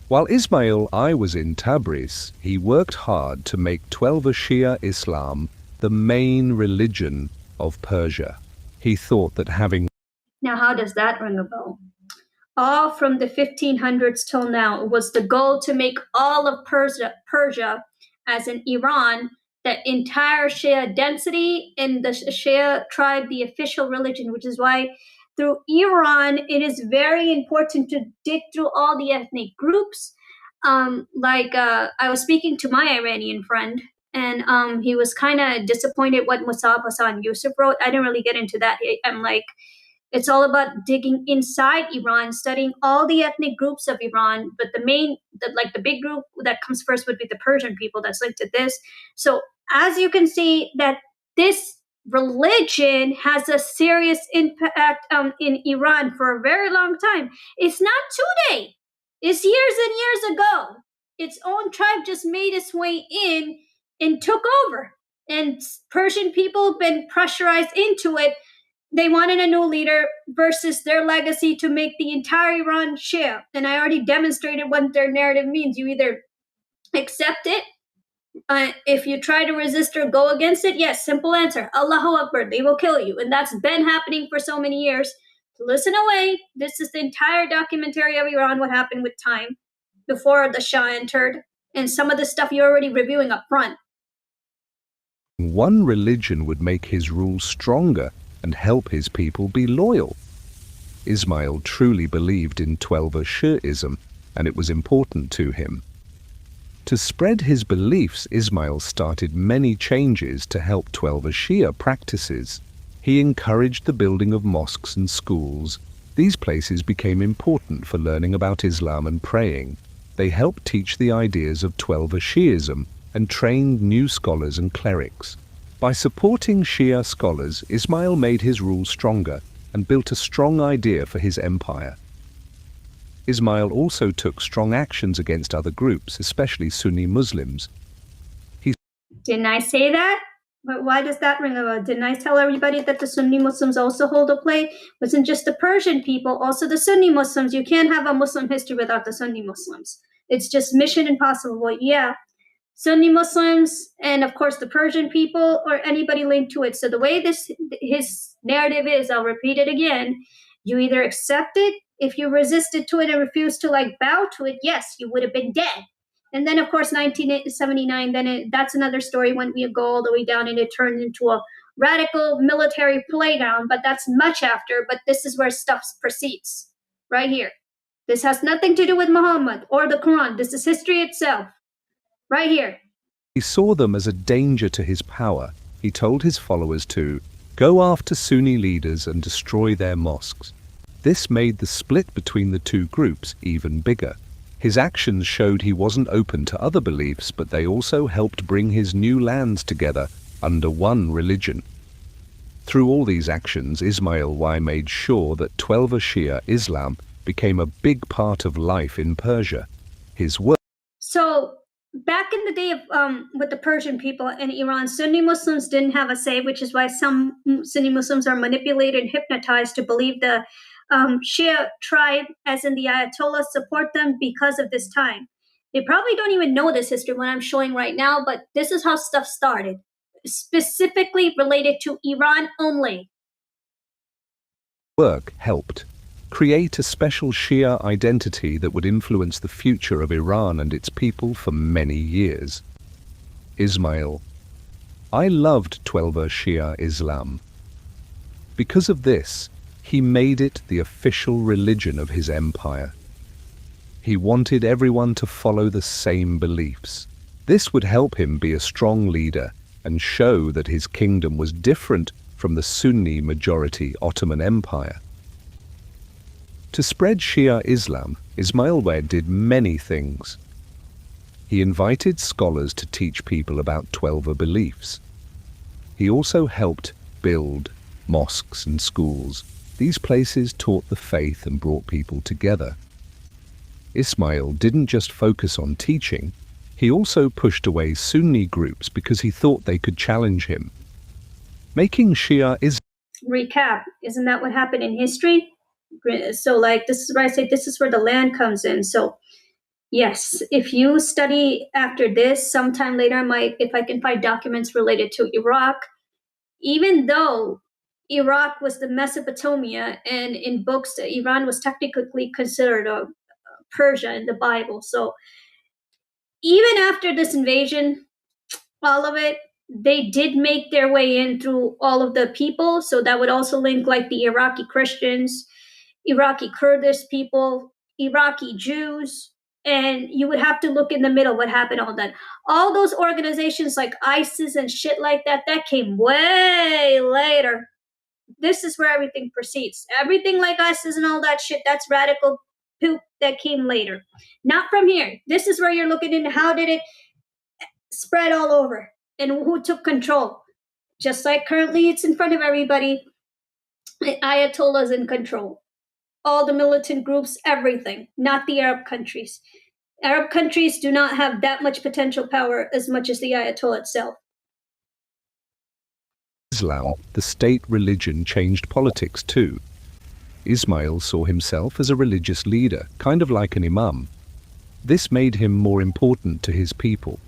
While Ismail I was in Tabriz, he worked hard to make Twelver Shia Islam the main religion of Persia. He thought that having Now, how does that ring a bell? All from the 1500s till now, it was the goal to make all of Persia as in Iran, the entire Shia density in the Shia tribe, the official religion, which is why through Iran, it is very important to dig through all the ethnic groups. I was speaking to my Iranian friend, and he was kind of disappointed what Musab Hassan Yusuf wrote. I didn't really get into that. I'm like, it's all about digging inside Iran, studying all the ethnic groups of Iran. But the big group that comes first would be the Persian people that's linked to this. So as you can see, that this religion has a serious impact in Iran for a very long time. It's not today. It's years and years ago. Its own tribe just made its way in and took over. And Persian people have been pressurized into it. They wanted a new leader versus their legacy to make the entire Iran Shia. And I already demonstrated what their narrative means. You either accept it, if you try to resist or go against it, yes, simple answer, Allahu Akbar, they will kill you. And that's been happening for so many years. Listen away. This is the entire documentary of Iran, what happened with time before the Shah entered, and some of the stuff you're already reviewing up front. one religion would make his rule stronger and help his people be loyal. Ismail truly believed in Twelver Shi'ism, and it was important to him. To spread his beliefs, Ismail started many changes to help Twelver Shia practices. He encouraged the building of mosques and schools. These places became important for learning about Islam and praying. They helped teach the ideas of Twelver Shi'ism and trained new scholars and clerics. By supporting Shia scholars, Ismail made his rule stronger and built a strong idea for his empire. Ismail also took strong actions against other groups, especially Sunni Muslims. Didn't I say that? But why does that ring a bell? Didn't I tell everybody that the Sunni Muslims also hold a play? It wasn't just the Persian people, also the Sunni Muslims. You can't have a Muslim history without the Sunni Muslims. It's just mission impossible. Well, yeah, Sunni Muslims and of course the Persian people or anybody linked to it. So the way his narrative is, I'll repeat it again, you either accept it. If you resisted to it and refused to bow to it, yes, you would have been dead. And then, of course, 1979, that's another story when we go all the way down and it turned into a radical military playground. But that's much after. But this is where stuff proceeds, right here. This has nothing to do with Muhammad or the Quran. This is history itself, right here. He saw them as a danger to his power. He told his followers to go after Sunni leaders and destroy their mosques. This made the split between the two groups even bigger. His actions showed he wasn't open to other beliefs, but they also helped bring his new lands together under one religion. Through all these actions, Ismail I made sure that Twelver Shia Islam became a big part of life in Persia. His work. So back in the day of with the Persian people in Iran, Sunni Muslims didn't have a say, which is why some Sunni Muslims are manipulated and hypnotized to believe the Shia tribe, as in the Ayatollahs, support them because of this time. They probably don't even know this history, what I'm showing right now, but this is how stuff started, specifically related to Iran only. Work helped create a special Shia identity that would influence the future of Iran and its people for many years. Ismail I loved Twelver Shia Islam. Because of this, he made it the official religion of his empire. He wanted everyone to follow the same beliefs. This would help him be a strong leader and show that his kingdom was different from the Sunni majority Ottoman Empire. To spread Shia Islam, Ismail I did many things. He invited scholars to teach people about Twelver beliefs. He also helped build mosques and schools. These places taught the faith and brought people together. Ismail didn't just focus on teaching, he also pushed away Sunni groups because he thought they could challenge him. Making Shia Islam. Recap, isn't that what happened in history? So like this is where I say this is where the land comes in. So yes, if you study after this, sometime later, if I can find documents related to Iraq, even though Iraq was the Mesopotamia, and in books, Iran was technically considered a Persia in the Bible. So even after this invasion, all of it, they did make their way in through all of the people. So that would also link like the Iraqi Christians, Iraqi Kurdish people, Iraqi Jews, and you would have to look in the middle what happened all that. All those organizations like ISIS and shit like that, that came way later. This is where everything proceeds. Everything like ISIS and all that shit, that's radical poop that came later. Not from here. This is where you're looking into how did it spread all over and who took control. Just like currently it's in front of everybody, the Ayatollah's in control. All the militant groups, everything, not the Arab countries. Arab countries do not have that much potential power as much as the Ayatollah itself. Islam, the state religion, changed politics too. Ismail saw himself as a religious leader, kind of like an imam. This made him more important to his people.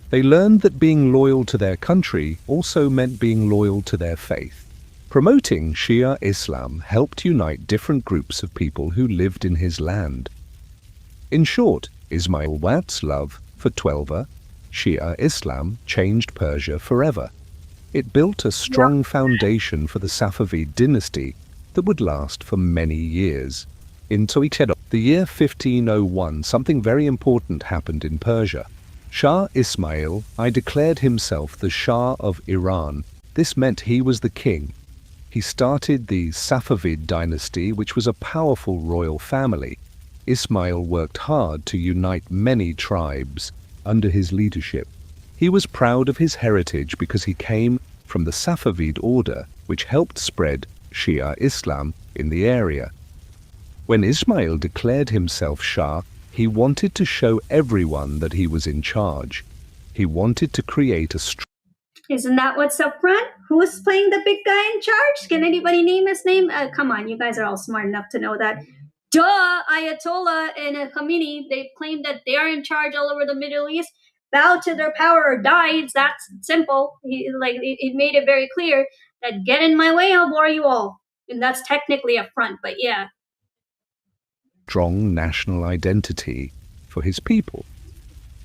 They learned that being loyal to their country also meant being loyal to their faith. Promoting Shia Islam helped unite different groups of people who lived in his land. In short, Ismail Watt's love for Twelver, Shia Islam, changed Persia forever. It built a strong foundation for the Safavid dynasty that would last for many years. In the year 1501, something very important happened in Persia. Shah Ismail I declared himself the Shah of Iran. This meant he was the king. He started the Safavid dynasty, which was a powerful royal family. Ismail worked hard to unite many tribes under his leadership. He was proud of his heritage because he came from the Safavid order, which helped spread Shia Islam in the area. When Ismail declared himself Shah, he wanted to show everyone that he was in charge. He wanted to create a Isn't that what's up front? Who's playing the big guy in charge? Can anybody name his name? Come on, you guys are all smart enough to know that. Duh, Ayatollah and Khamenei, they claim that they are in charge all over the Middle East. Bow to their power or die. It's that simple. It made it very clear that get in my way, I'll bore you all. And that's technically a front, but yeah. strong national identity for his people.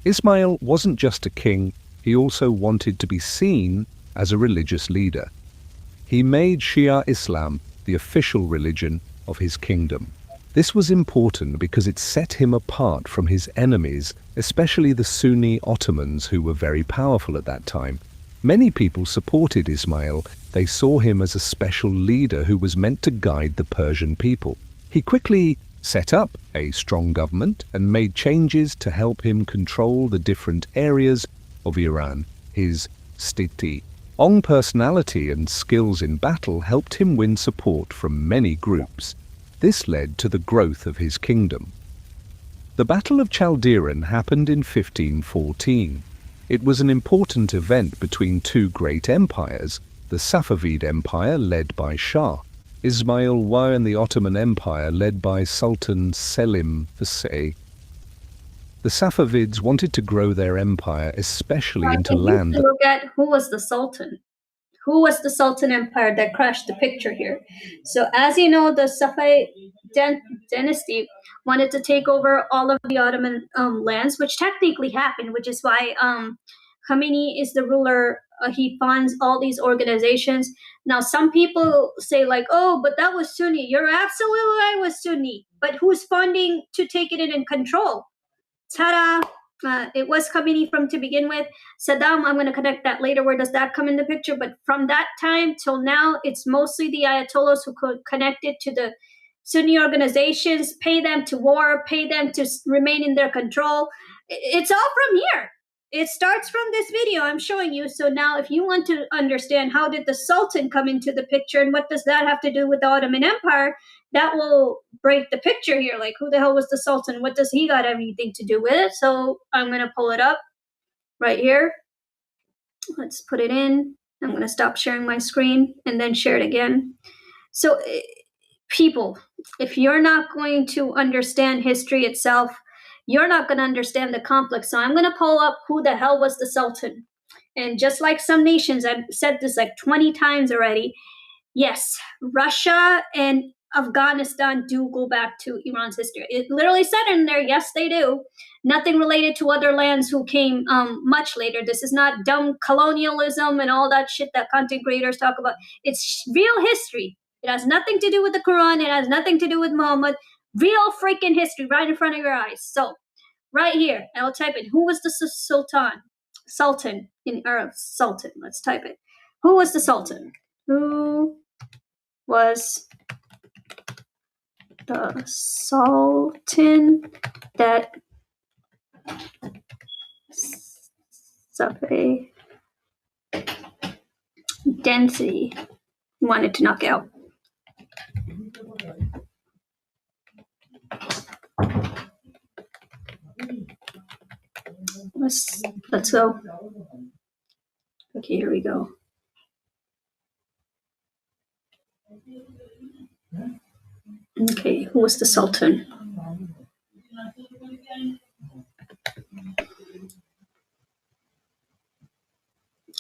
Ismail wasn't just a king, he also wanted to be seen as a religious leader. He made Shia Islam the official religion of his kingdom. This was important because it set him apart from his enemies, especially the Sunni Ottomans, who were very powerful at that time. Many people supported Ismail. They saw him as a special leader who was meant to guide the Persian people. He quickly set up a strong government and made changes to help him control the different areas of Iran. His strong personality and skills in battle helped him win support from many groups. This led to the growth of his kingdom. The Battle of Chaldiran happened in 1514. It was an important event between two great empires, the Safavid Empire led by Shah Ismail I and the Ottoman Empire led by Sultan Selim I. The Safavids wanted to grow their empire, especially into land. Look at who was the Sultan. Who was the Sultan Empire that crashed the picture here? So as you know, the Safavid dynasty wanted to take over all of the Ottoman lands, which technically happened, which is why Khamenei is the ruler. He funds all these organizations. Now, some people say like, oh, but that was Sunni. You're absolutely right, it was Sunni. But who's funding to take it in control? Ta-da! It was Khamenei from to begin with. Saddam, I'm going to connect that later. Where does that come in the picture? But from that time till now, it's mostly the Ayatollahs who could connect it to the Sunni organizations, pay them to war, pay them to remain in their control. It's all from here. It starts from this video I'm showing you. So now if you want to understand how did the Sultan come into the picture and what does that have to do with the Ottoman Empire, that will break the picture here. Like, who the hell was the Sultan? What does he got anything to do with it? So I'm going to pull it up right here. Let's put it in. I'm going to stop sharing my screen and then share it again. So people, if you're not going to understand history itself, you're not going to understand the conflict. So I'm going to pull up who the hell was the Sultan. And just like some nations, I've said this like 20 times already, yes, Russia and Afghanistan do go back to Iran's history. It literally said in there, yes, they do. Nothing related to other lands who came much later. This is not dumb colonialism and all that shit that content creators talk about. It's real history. It has nothing to do with the Quran. It has nothing to do with Muhammad. Real freaking history right in front of your eyes. So, right here, I'll type it. Who was the Sultan? Sultan in Arab. Sultan. Let's type it. Who was the Sultan? Who was the Sultan that Safavid Dynasty wanted to knock out? Let's go. Okay, here we go. Okay, who was the Sultan?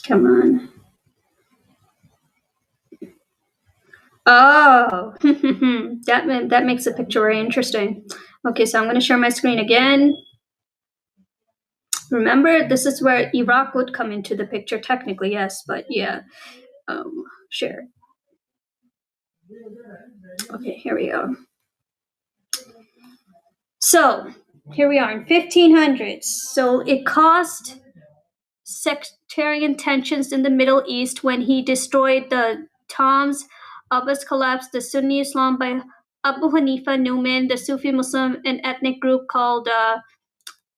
Come on. Oh, that makes the picture very interesting. Okay, so I'm going to share my screen again. Remember, this is where Iraq would come into the picture technically, yes, but yeah. Share. Okay, here we go. So here we are in 1500s. So it caused sectarian tensions in the Middle East when he destroyed the Tombs. Abbas collapsed the Sunni Islam by Abu Hanifa Numan, the Sufi Muslim and ethnic group called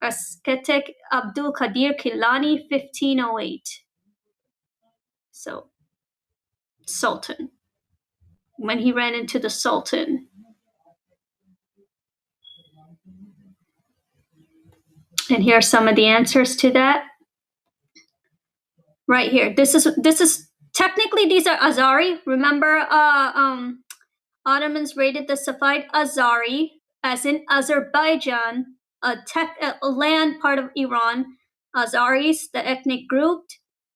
Ascetic Abdul Qadir Kilani, 1508. So, Sultan. When he ran into the Sultan. And here are some of the answers to that. Right here. This is technically these are Azari. Remember, Ottomans raided the Safavid Azari, as in Azerbaijan, a land part of Iran. Azaris, the ethnic group,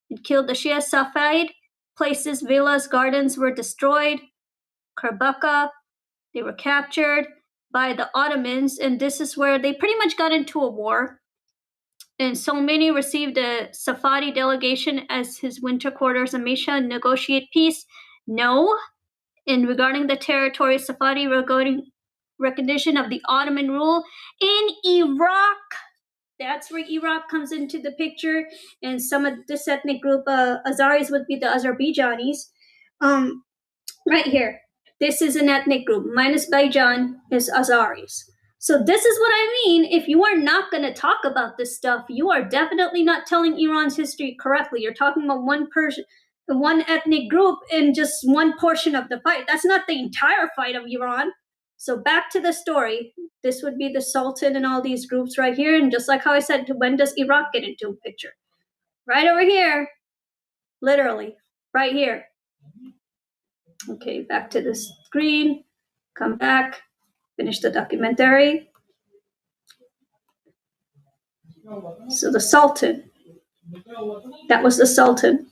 it killed the Shia Safavid. Places, villas, gardens were destroyed. Karbaka, they were captured by the Ottomans, and this is where they pretty much got into a war. And Soleimani received a Safadi delegation as his winter quarters and Misha negotiate peace. No. And regarding the territory, Safadi regarding recognition of the Ottoman rule in Iraq. That's where Iraq comes into the picture. And some of this ethnic group, Azaris, would be the Azerbaijanis. Right here. This is an ethnic group. Minus Bajan is Azaris. So this is what I mean. If you are not going to talk about this stuff, you are definitely not telling Iran's history correctly. You're talking about one ethnic group in just one portion of the fight. That's not the entire fight of Iran. So back to the story. This would be the Sultan and all these groups right here. And just like how I said, when does Iraq get into a picture? Right over here. Literally. Right here. Okay, back to the screen. Come back. Finish the documentary. So the Sultan. That was the Sultan.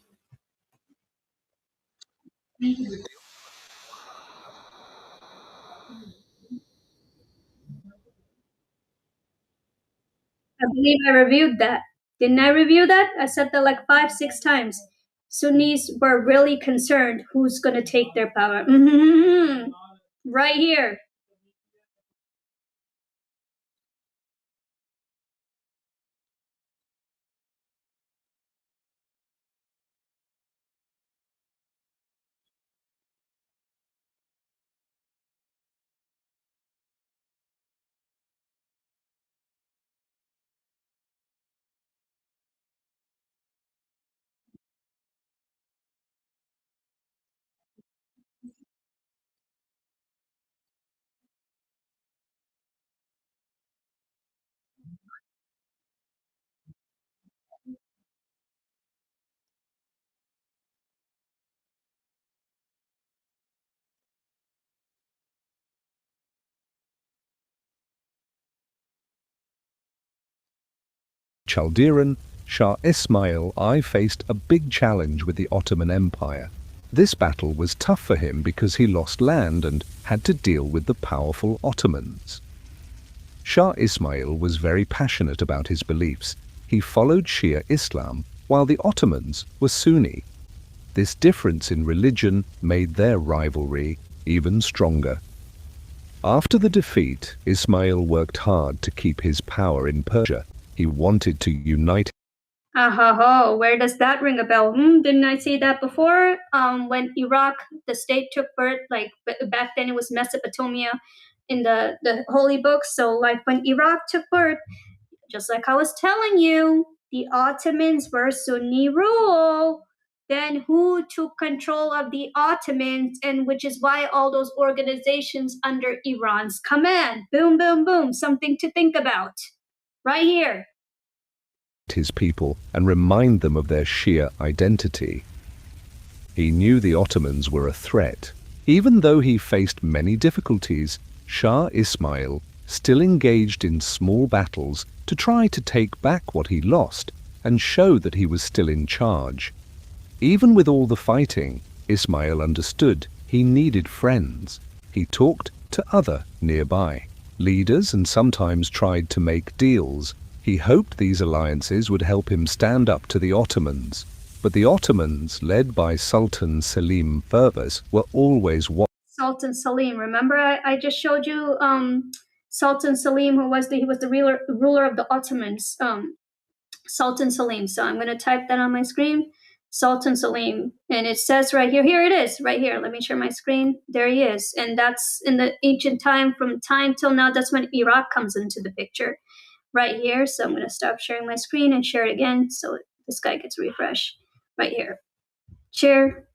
I believe I reviewed that. Didn't I review that? I said that like 5, 6 times. Sunnis were really concerned who's going to take their power. Right here. Chaldean, Shah Ismail I faced a big challenge with the Ottoman Empire. This battle was tough for him because he lost land and had to deal with the powerful Ottomans. Shah Ismail was very passionate about his beliefs. He followed Shia Islam, while the Ottomans were Sunni. This difference in religion made their rivalry even stronger. After the defeat, Ismail worked hard to keep his power in Persia. He wanted to unite. Where does that ring a bell? Didn't I say that before? When Iraq, the state took birth, like back then it was Mesopotamia in the holy books. So like when Iraq took birth, just like I was telling you, the Ottomans were Sunni rule. Then who took control of the Ottomans, and which is why all those organizations under Iran's command. Boom, boom, boom. Something to think about. Right here. His people and remind them of their Shia identity. He knew the Ottomans were a threat. Even though he faced many difficulties, Shah Ismail still engaged in small battles to try to take back what he lost and show that he was still in charge. Even with all the fighting, Ismail understood he needed friends. He talked to other nearby leaders and sometimes tried to make deals. He hoped these alliances would help him stand up to the Ottomans. But the Ottomans, led by Sultan Selim Firvas, were always Sultan Selim. Remember I just showed you Sultan Selim, he was the ruler of the Ottomans. Sultan Selim. So I'm going to type that on my screen. Sultan Selim. And it says right here, here it is, right here. Let me share my screen. There he is. And that's in the ancient time, from time till now, that's when Iraq comes into the picture. Right here. So I'm going to stop sharing my screen and share it again so this guy gets refreshed. Right here. Share.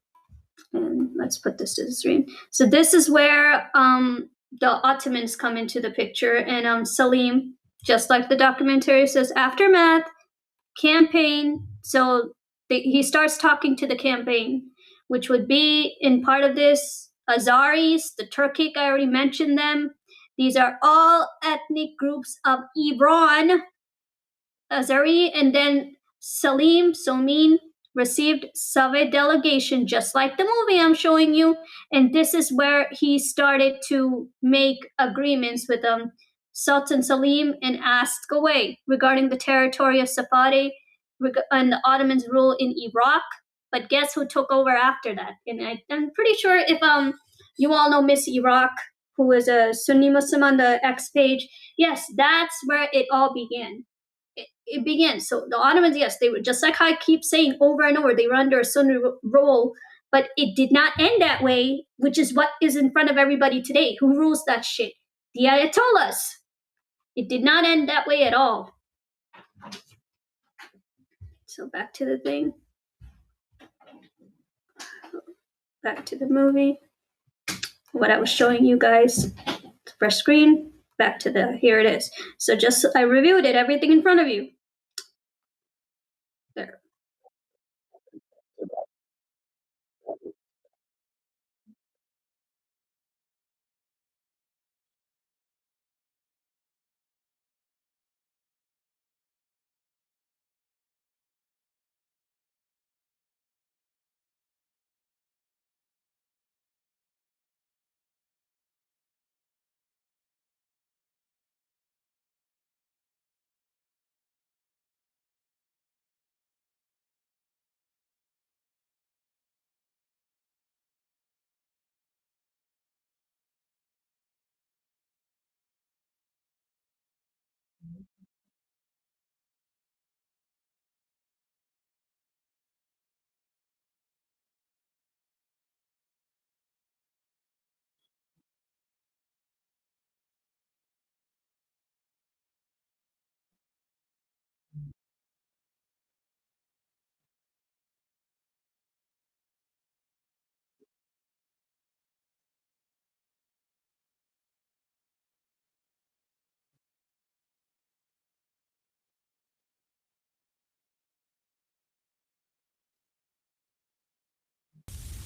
And let's put this to the screen. So this is where the Ottomans come into the picture. And Selim, just like the documentary says, aftermath, campaign. So he starts talking to the campaign, which would be in part of this Azaris, the Turkic, I already mentioned them. These are all ethnic groups of Iran, Azari, and then Salim received Safavid delegation, just like the movie I'm showing you. And this is where he started to make agreements with Sultan Selim and asked away regarding the territory of Safavid and the Ottomans' rule in Iraq. But guess who took over after that? And I'm pretty sure if you all know Miss Iraq, who is a Sunni Muslim on the X page, yes, that's where it all began. It began. So the Ottomans, yes, they were just like I keep saying over and over, they were under a Sunni rule, but it did not end that way, which is what is in front of everybody today. Who rules that shit? The Ayatollahs. It did not end that way at all. So back to the thing. Back to the movie. What I was showing you guys. Fresh screen. Back to here it is. So just, I reviewed it, everything in front of you. There.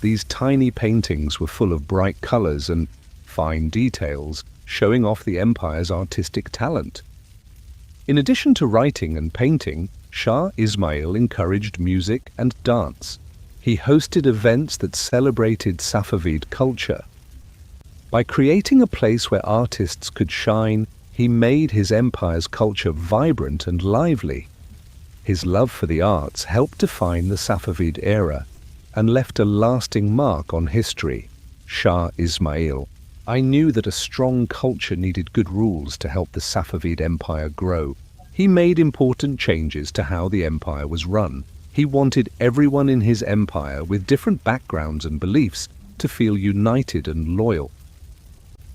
These tiny paintings were full of bright colors and fine details, showing off the empire's artistic talent. In addition to writing and painting, Shah Ismail encouraged music and dance. He hosted events that celebrated Safavid culture. By creating a place where artists could shine, he made his empire's culture vibrant and lively. His love for the arts helped define the Safavid era and left a lasting mark on history. Shah Ismail. I knew that a strong culture needed good rules to help the Safavid Empire grow. He made important changes to how the empire was run. He wanted everyone in his empire with different backgrounds and beliefs to feel united and loyal.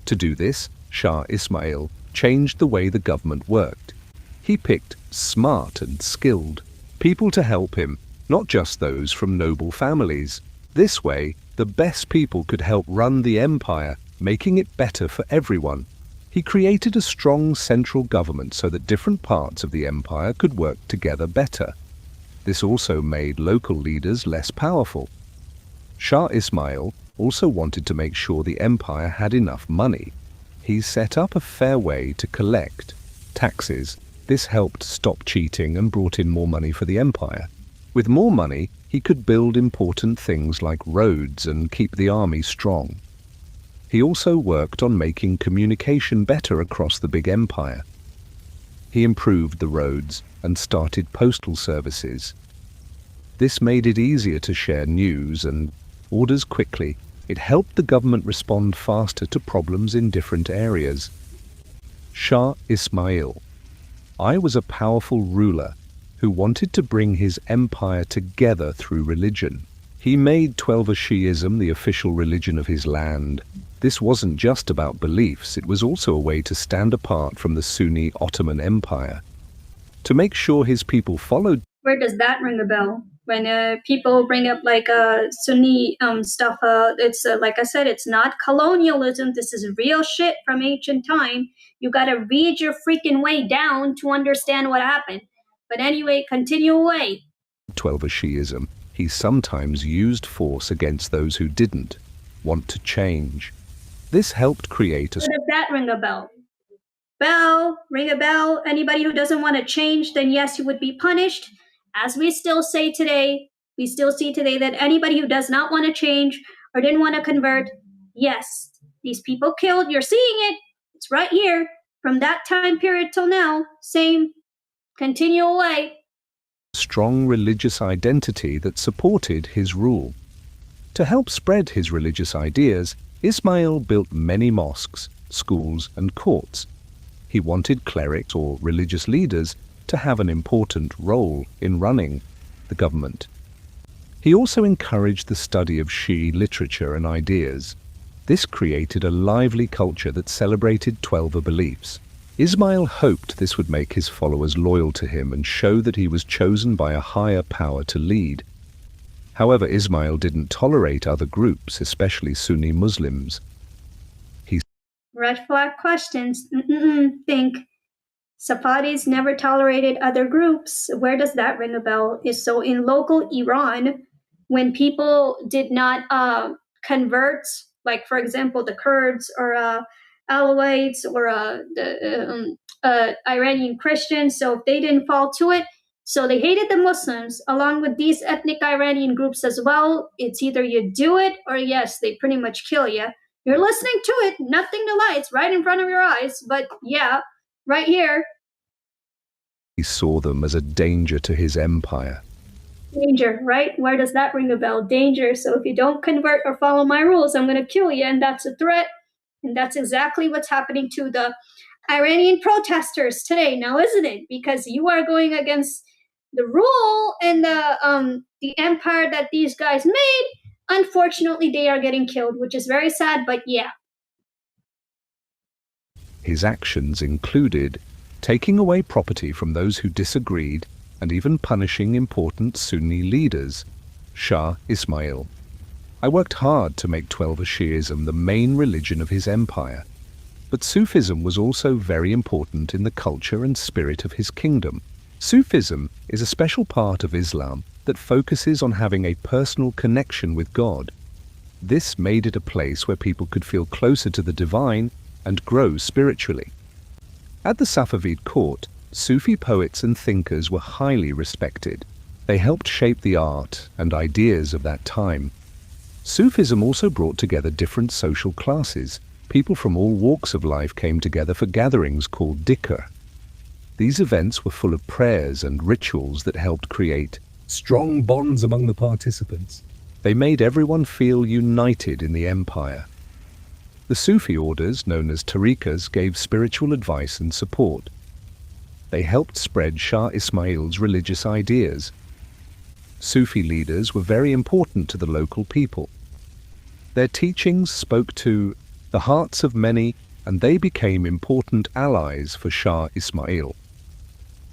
To do this, Shah Ismail changed the way the government worked. He picked smart and skilled people to help him, not just those from noble families. This way, the best people could help run the empire, making it better for everyone. He created a strong central government so that different parts of the empire could work together better. This also made local leaders less powerful. Shah Ismail also wanted to make sure the empire had enough money. He set up a fair way to collect taxes. This helped stop cheating and brought in more money for the empire. With more money, he could build important things like roads and keep the army strong. He also worked on making communication better across the big empire. He improved the roads and started postal services. This made it easier to share news and orders quickly. It helped the government respond faster to problems in different areas. Shah Ismail. I was a powerful ruler who wanted to bring his empire together through religion. He made Twelver Shi'ism the official religion of his land. This wasn't just about beliefs, it was also a way to stand apart from the Sunni Ottoman Empire. To make sure his people followed. Where does that ring a bell? When people bring up like Sunni stuff, it's like I said, it's not colonialism. This is real shit from ancient time. You got to read your freaking way down to understand what happened. But anyway, continue away. Twelver Shi'ism. He sometimes used force against those who didn't want to change. This helped create a. Where does that ring a bell? Ring a bell. Anybody who doesn't want to change, then yes, you would be punished. As we still say today, we still see today that anybody who does not want to change or didn't want to convert, yes, these people killed. You're seeing it. It's right here. From that time period till now, same. Continue away. Strong religious identity that supported his rule. To help spread his religious ideas, Ismail built many mosques, schools, and courts. He wanted clerics or religious leaders to have an important role in running the government. He also encouraged the study of Shi'i literature and ideas. This created a lively culture that celebrated Twelver beliefs. Ismail hoped this would make his followers loyal to him and show that he was chosen by a higher power to lead. However, Ismail didn't tolerate other groups, especially Sunni Muslims. Red flag questions. Think. Safavids never tolerated other groups. Where does that ring a bell? So in local Iran, when people did not convert, like for example, the Kurds or Alawites or the Iranian Christians, so if they didn't fall to it, so they hated the Muslims along with these ethnic Iranian groups as well. It's either you do it or yes, they pretty much kill you. You're listening to it, nothing to lie. It's right in front of your eyes, but yeah, right here. He saw them as a danger to his empire. Danger, right? Where does that ring a bell? Danger. So if you don't convert or follow my rules, I'm going to kill you, and that's a threat. And that's exactly what's happening to the Iranian protesters today now, isn't it? Because you are going against the rule and the empire that these guys made. Unfortunately, they are getting killed, which is very sad, but yeah. His actions included taking away property from those who disagreed and even punishing important Sunni leaders. Shah Ismail. I worked hard to make Twelver Shi'ism the main religion of his empire, but Sufism was also very important in the culture and spirit of his kingdom. Sufism is a special part of Islam that focuses on having a personal connection with God. This made it a place where people could feel closer to the divine and grow spiritually. At the Safavid court, Sufi poets and thinkers were highly respected. They helped shape the art and ideas of that time. Sufism also brought together different social classes. People from all walks of life came together for gatherings called dhikr. These events were full of prayers and rituals that helped create strong bonds among the participants. They made everyone feel united in the empire. The Sufi orders, known as tariqas, gave spiritual advice and support. They helped spread Shah Ismail's religious ideas. Sufi leaders were very important to the local people. Their teachings spoke to the hearts of many, and they became important allies for Shah Ismail.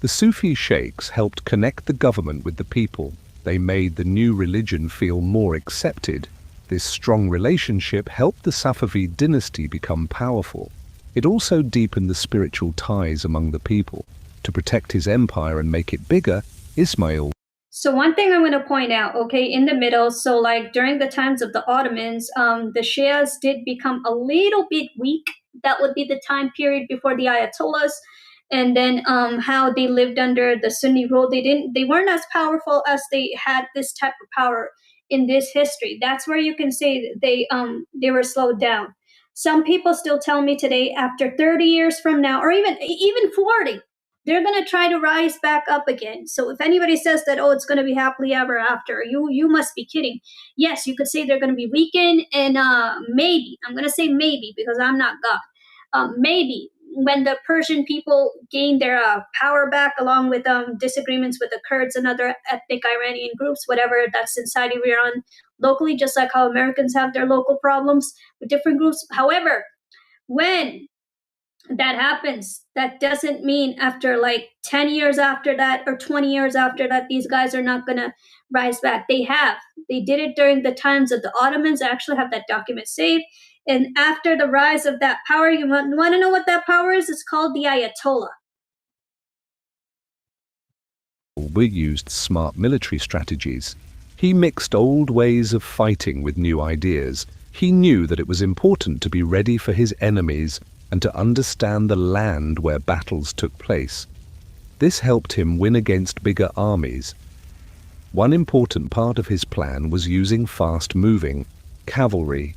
The Sufi sheikhs helped connect the government with the people. They made the new religion feel more accepted. This strong relationship helped the Safavid dynasty become powerful. It also deepened the spiritual ties among the people. To protect his empire and make it bigger, Ismail. So one thing I'm going to point out, okay, in the middle, so like during the times of the Ottomans, the Shias did become a little bit weak. That would be the time period before the Ayatollahs. And then how they lived under the Sunni rule, they weren't as powerful as they had this type of power in this history. That's where you can say they were slowed down. Some people still tell me today, after 30 years from now, or even 40, they're going to try to rise back up again. So if anybody says that, oh, it's going to be happily ever after, you must be kidding. Yes, you could say they're going to be weakened, and maybe, I'm going to say maybe because I'm not God, maybe when the Persian people gained their power back, along with disagreements with the Kurds and other ethnic Iranian groups, whatever that's inside Iran locally, just like how Americans have their local problems with different groups. However, when that happens, that doesn't mean after like 10 years after that or 20 years after that, these guys are not going to rise back. They did it during the times of the Ottomans. I actually have that document saved. And after the rise of that power, you want to know what that power is? It's called the Ayatollah. We used smart military strategies. He mixed old ways of fighting with new ideas. He knew that it was important to be ready for his enemies and to understand the land where battles took place. This helped him win against bigger armies. One important part of his plan was using fast-moving cavalry.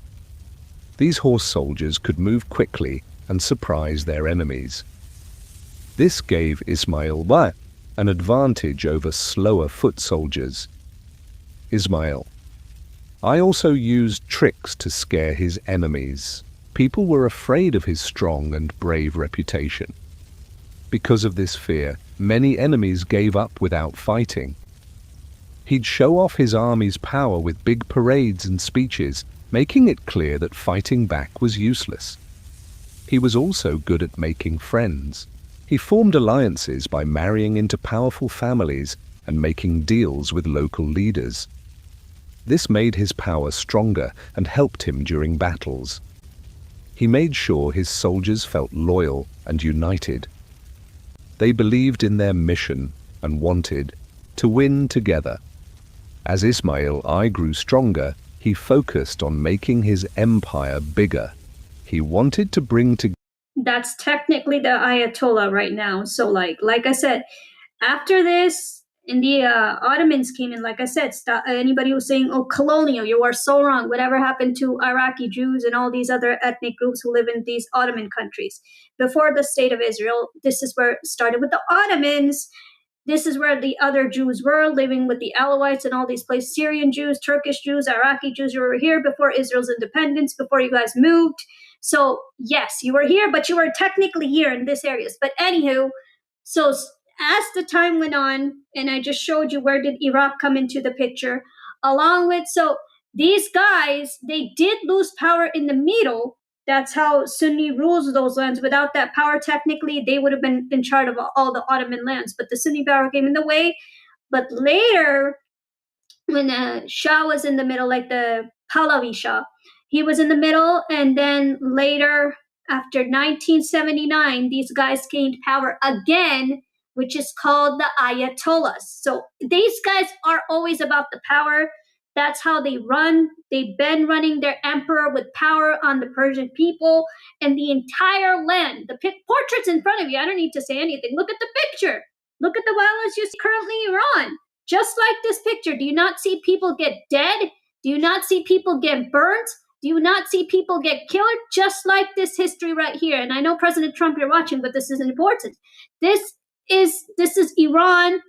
These horse soldiers could move quickly and surprise their enemies. This gave Ismail an advantage over slower foot soldiers. Ismail: I also used tricks to scare his enemies. People were afraid of his strong and brave reputation. Because of this fear, many enemies gave up without fighting. He'd show off his army's power with big parades and speeches, making it clear that fighting back was useless. He was also good at making friends. He formed alliances by marrying into powerful families and making deals with local leaders. This made his power stronger and helped him during battles. He made sure his soldiers felt loyal and united. They believed in their mission and wanted to win together. As Ismail I grew stronger, he focused on making his empire bigger. He wanted to bring together. That's technically the Ayatollah right now. So like I said, after this, and the Ottomans came in, like I said, anybody who's saying, oh, colonial, you are so wrong. Whatever happened to Iraqi Jews and all these other ethnic groups who live in these Ottoman countries? Before the state of Israel, this is where it started with the Ottomans. This is where the other Jews were living with the Alawites and all these places. Syrian Jews, Turkish Jews, Iraqi Jews, you were here before Israel's independence, before you guys moved. So yes, you were here, but you were technically here in this areas. But anywho, so as the time went on, and I just showed you where did Iraq come into the picture, along with, so these guys, they did lose power in the middle. That's how Sunni rules those lands. Without that power, technically, they would have been in charge of all the Ottoman lands. But the Sunni power came in the way. But later, when Shah was in the middle, like the Pahlavi Shah, he was in the middle. And then later, after 1979, these guys gained power again, which is called the Ayatollahs. So these guys are always about the power. That's how they run. They've been running their emperor with power on the Persian people and the entire land. The portrait's in front of you. I don't need to say anything. Look at the picture. Look at the violence you see currently in Iran. Just like this picture, do you not see people get dead? Do you not see people get burnt? Do you not see people get killed? Just like this history right here. And I know President Trump, you're watching, but this is important. This is Iran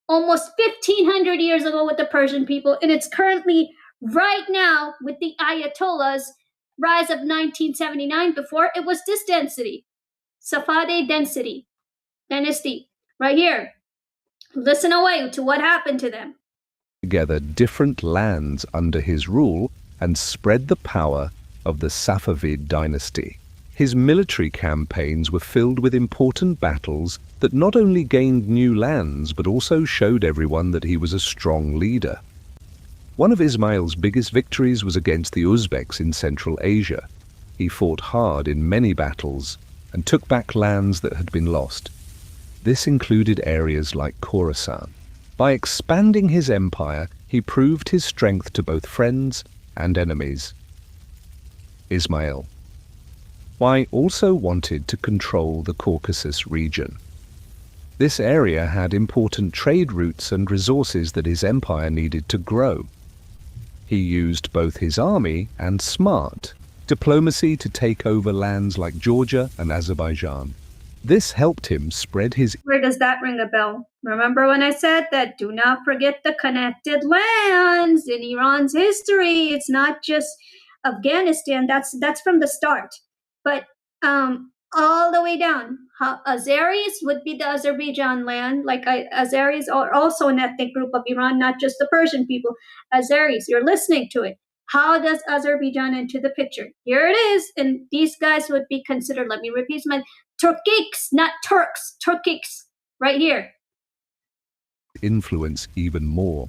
almost 1,500 years ago with the Persian people, and it's currently right now with the Ayatollahs' rise of 1979. Before it was this density, Safavid dynasty, right here. Listen away to what happened to them. Together different lands under his rule and spread the power of the Safavid dynasty. His military campaigns were filled with important battles that not only gained new lands but also showed everyone that he was a strong leader. One of Ismail's biggest victories was against the Uzbeks in Central Asia. He fought hard in many battles and took back lands that had been lost. This included areas like Khorasan. By expanding his empire, he proved his strength to both friends and enemies. Ismail also wanted to control the Caucasus region. This area had important trade routes and resources that his empire needed to grow. He used both his army and smart diplomacy to take over lands like Georgia and Azerbaijan. This helped him spread his... Where does that ring a bell? Remember when I said that do not forget the connected lands in Iran's history? It's not just Afghanistan. That's from the start. But all the way down, Azeris would be the Azerbaijan land. Like Azeris are also an ethnic group of Iran, not just the Persian people. Azeris, you're listening to it. How does Azerbaijan enter the picture? Here it is. And these guys would be considered, let me repeat my, Turkics, not Turks, Turkics, right here. Influence even more.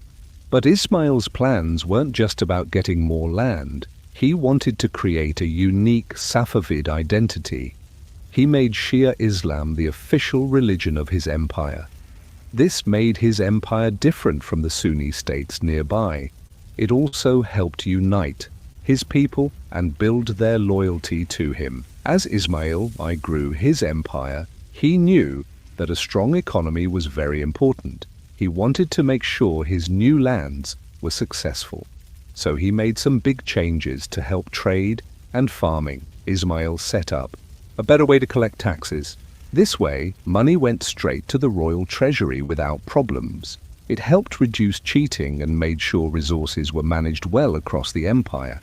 But Ismail's plans weren't just about getting more land. He wanted to create a unique Safavid identity. He made Shia Islam the official religion of his empire. This made his empire different from the Sunni states nearby. It also helped unite his people and build their loyalty to him. As Ismail grew his empire, he knew that a strong economy was very important. He wanted to make sure his new lands were successful. So he made some big changes to help trade and farming. Ismail set up a better way to collect taxes. This way, money went straight to the royal treasury without problems. It helped reduce cheating and made sure resources were managed well across the empire.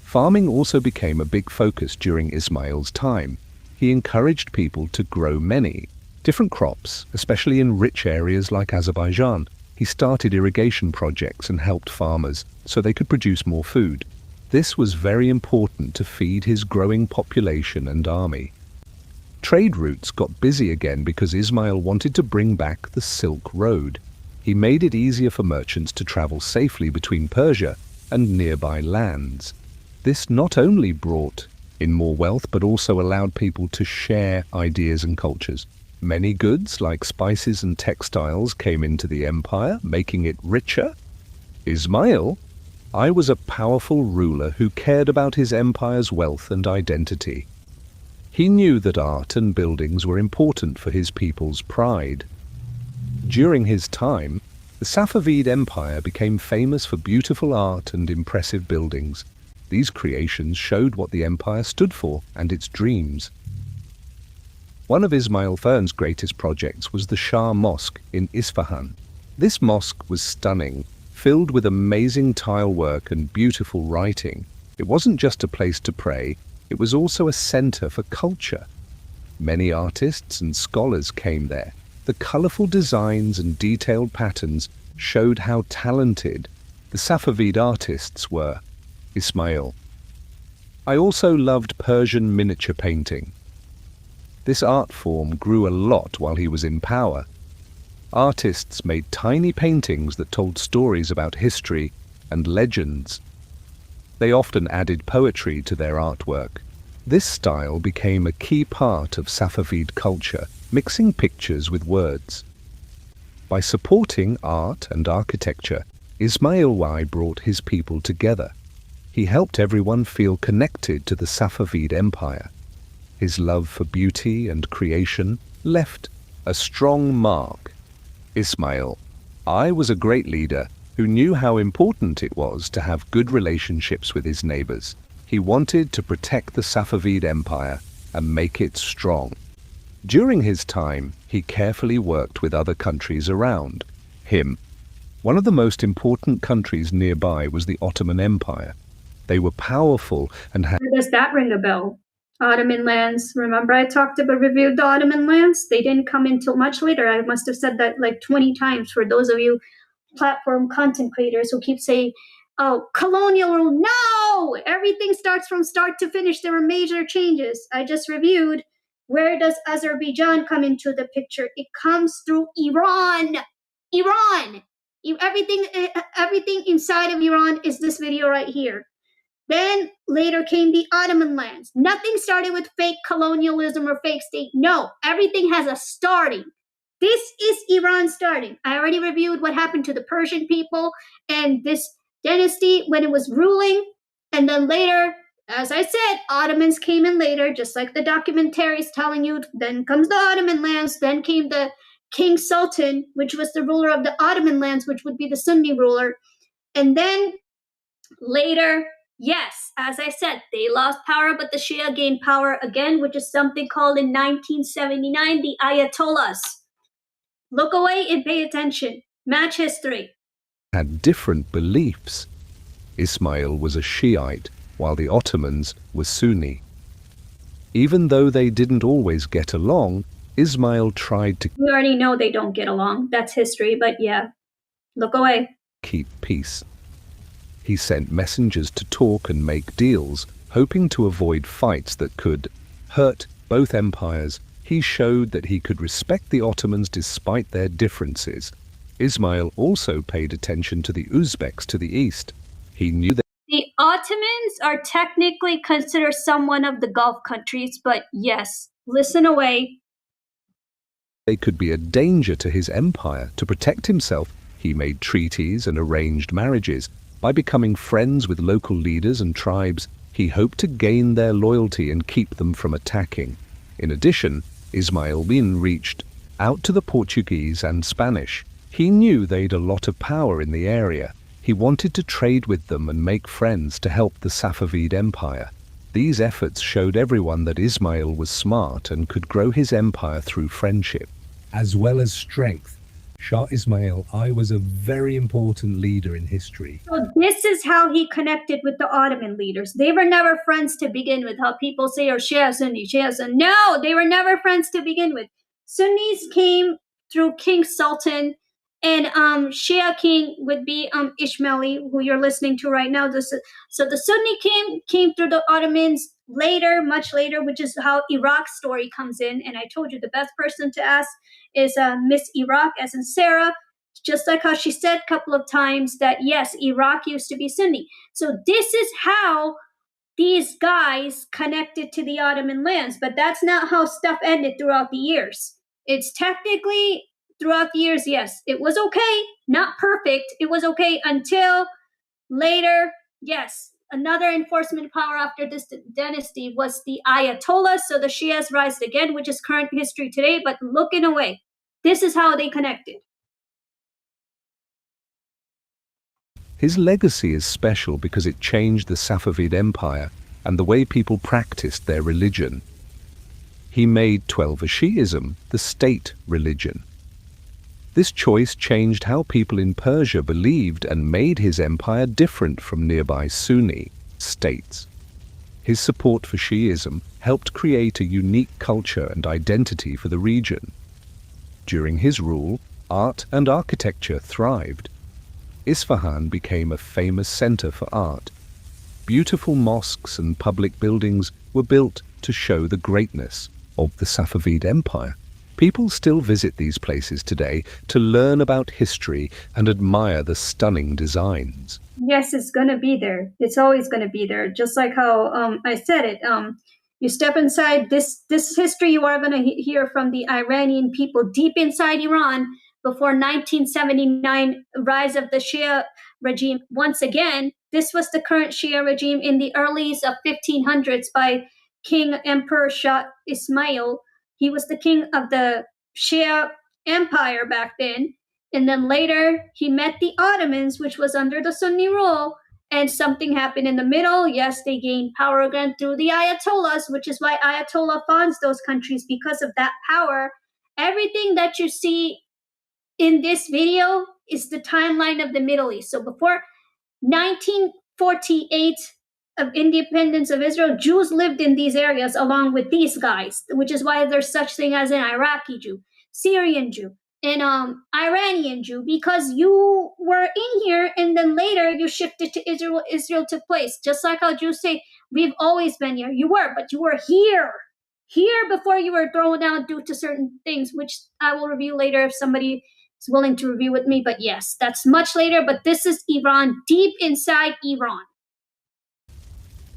Farming also became a big focus during Ismail's time. He encouraged people to grow many different crops, especially in rich areas like Azerbaijan. He started irrigation projects and helped farmers so they could produce more food. This was very important to feed his growing population and army. Trade routes got busy again because Ismail wanted to bring back the Silk Road. He made it easier for merchants to travel safely between Persia and nearby lands. This not only brought in more wealth but also allowed people to share ideas and cultures. Many goods like spices and textiles came into the empire, making it richer. Ismail was a powerful ruler who cared about his empire's wealth and identity. He knew that art and buildings were important for his people's pride. During his time, the Safavid Empire became famous for beautiful art and impressive buildings. These creations showed what the empire stood for and its dreams. One of Ismail Fern's greatest projects was the Shah Mosque in Isfahan. This mosque was stunning, filled with amazing tile work and beautiful writing. It wasn't just a place to pray, it was also a center for culture. Many artists and scholars came there. The colorful designs and detailed patterns showed how talented the Safavid artists were. Ismail also loved Persian miniature painting. This art form grew a lot while he was in power. Artists made tiny paintings that told stories about history and legends. They often added poetry to their artwork. This style became a key part of Safavid culture, mixing pictures with words. By supporting art and architecture, Ismail I brought his people together. He helped everyone feel connected to the Safavid Empire. His love for beauty and creation left a strong mark. Ismail I was a great leader who knew how important it was to have good relationships with his neighbors. He wanted to protect the Safavid Empire and make it strong. During his time, he carefully worked with other countries around him. One of the most important countries nearby was the Ottoman Empire. They were powerful and had... Does that ring a bell? Ottoman lands. Remember I reviewed the Ottoman lands? They didn't come until much later. I must have said that like 20 times for those of you platform content creators who keep saying, oh, colonial rule. No! Everything starts from start to finish. There were major changes. I just reviewed. Where does Azerbaijan come into the picture? It comes through Iran. Iran! Everything inside of Iran is this video right here. Then later came the Ottoman lands. Nothing started with fake colonialism or fake state. No, everything has a starting. This is Iran starting. I already reviewed what happened to the Persian people and this dynasty when it was ruling. And then later, as I said, Ottomans came in later, just like the documentary is telling you. Then comes the Ottoman lands. Then came the King Sultan, which was the ruler of the Ottoman lands, which would be the Sunni ruler. And then later, yes, as I said, they lost power, but the Shia gained power again, which is something called in 1979 the Ayatollahs. Look away and pay attention. Match history. Had different beliefs. Ismail was a Shiite, while the Ottomans were Sunni. Even though they didn't always get along, Ismail tried to... We already know they don't get along. That's history, but yeah. Look away. ...keep peace. He sent messengers to talk and make deals, hoping to avoid fights that could hurt both empires. He showed that he could respect the Ottomans despite their differences. Ismail also paid attention to the Uzbeks to the east. He knew that the Ottomans are technically considered someone of the Gulf countries, but yes, listen away. They could be a danger to his empire. To protect himself, he made treaties and arranged marriages. By becoming friends with local leaders and tribes, he hoped to gain their loyalty and keep them from attacking. In addition, Ismail bin reached out to the Portuguese and Spanish. He knew they'd a lot of power in the area. He wanted to trade with them and make friends to help the Safavid Empire. These efforts showed everyone that Ismail was smart and could grow his empire through friendship, as well as strength. Shah Ismail I was a very important leader in history. So this is how he connected with the Ottoman leaders. They were never friends to begin with. How people say, oh, Shia Sunni, Shia Sunni. No, they were never friends to begin with. Sunnis came through King Sultan, and Shia king would be Ismaili, who you're listening to right now. So the Sunni came through the Ottomans later, much later, which is how Iraq's story comes in. And I told you the best person to ask is Miss Iraq, as in Sarah, just like how she said a couple of times that, yes, Iraq used to be Sunni. So this is how these guys connected to the Ottoman lands, but that's not how stuff ended throughout the years. It's technically throughout the years, yes, it was okay, not perfect. It was okay until later, yes. Another enforcement power after this dynasty was the Ayatollahs. So the Shias rise again, which is current history today, but looking away. This is how they connected. His legacy is special because it changed the Safavid Empire and the way people practiced their religion. He made Twelver Shi'ism the state religion. This choice changed how people in Persia believed and made his empire different from nearby Sunni states. His support for Shi'ism helped create a unique culture and identity for the region. During his rule, art and architecture thrived. Isfahan became a famous center for art. Beautiful mosques and public buildings were built to show the greatness of the Safavid Empire. People still visit these places today to learn about history and admire the stunning designs. Yes, it's going to be there. It's always going to be there. Just like how I said it. You step inside this history, you are going to hear from the Iranian people deep inside Iran, before 1979 rise of the Shia regime. Once again, this was the current Shia regime in the earlies of 1500s by King Emperor Shah Ismail. He was the king of the Shia Empire back then. And then later he met the Ottomans, which was under the Sunni rule, and something happened in the middle. Yes, they gained power again through the Ayatollahs, which is why Ayatollah funds those countries because of that power. Everything that you see in this video is the timeline of the Middle East. So before 1948 of independence of Israel, Jews lived in these areas along with these guys, which is why there's such thing as an Iraqi Jew, Syrian Jew, and Iranian Jew, because you were in here and then later you shifted to Israel. Israel took place, just like how Jews say we've always been here. You were, but you were here before you were thrown out due to certain things, which I will review later if somebody is willing to review with me. But yes, that's much later. But this is Iran, deep inside Iran.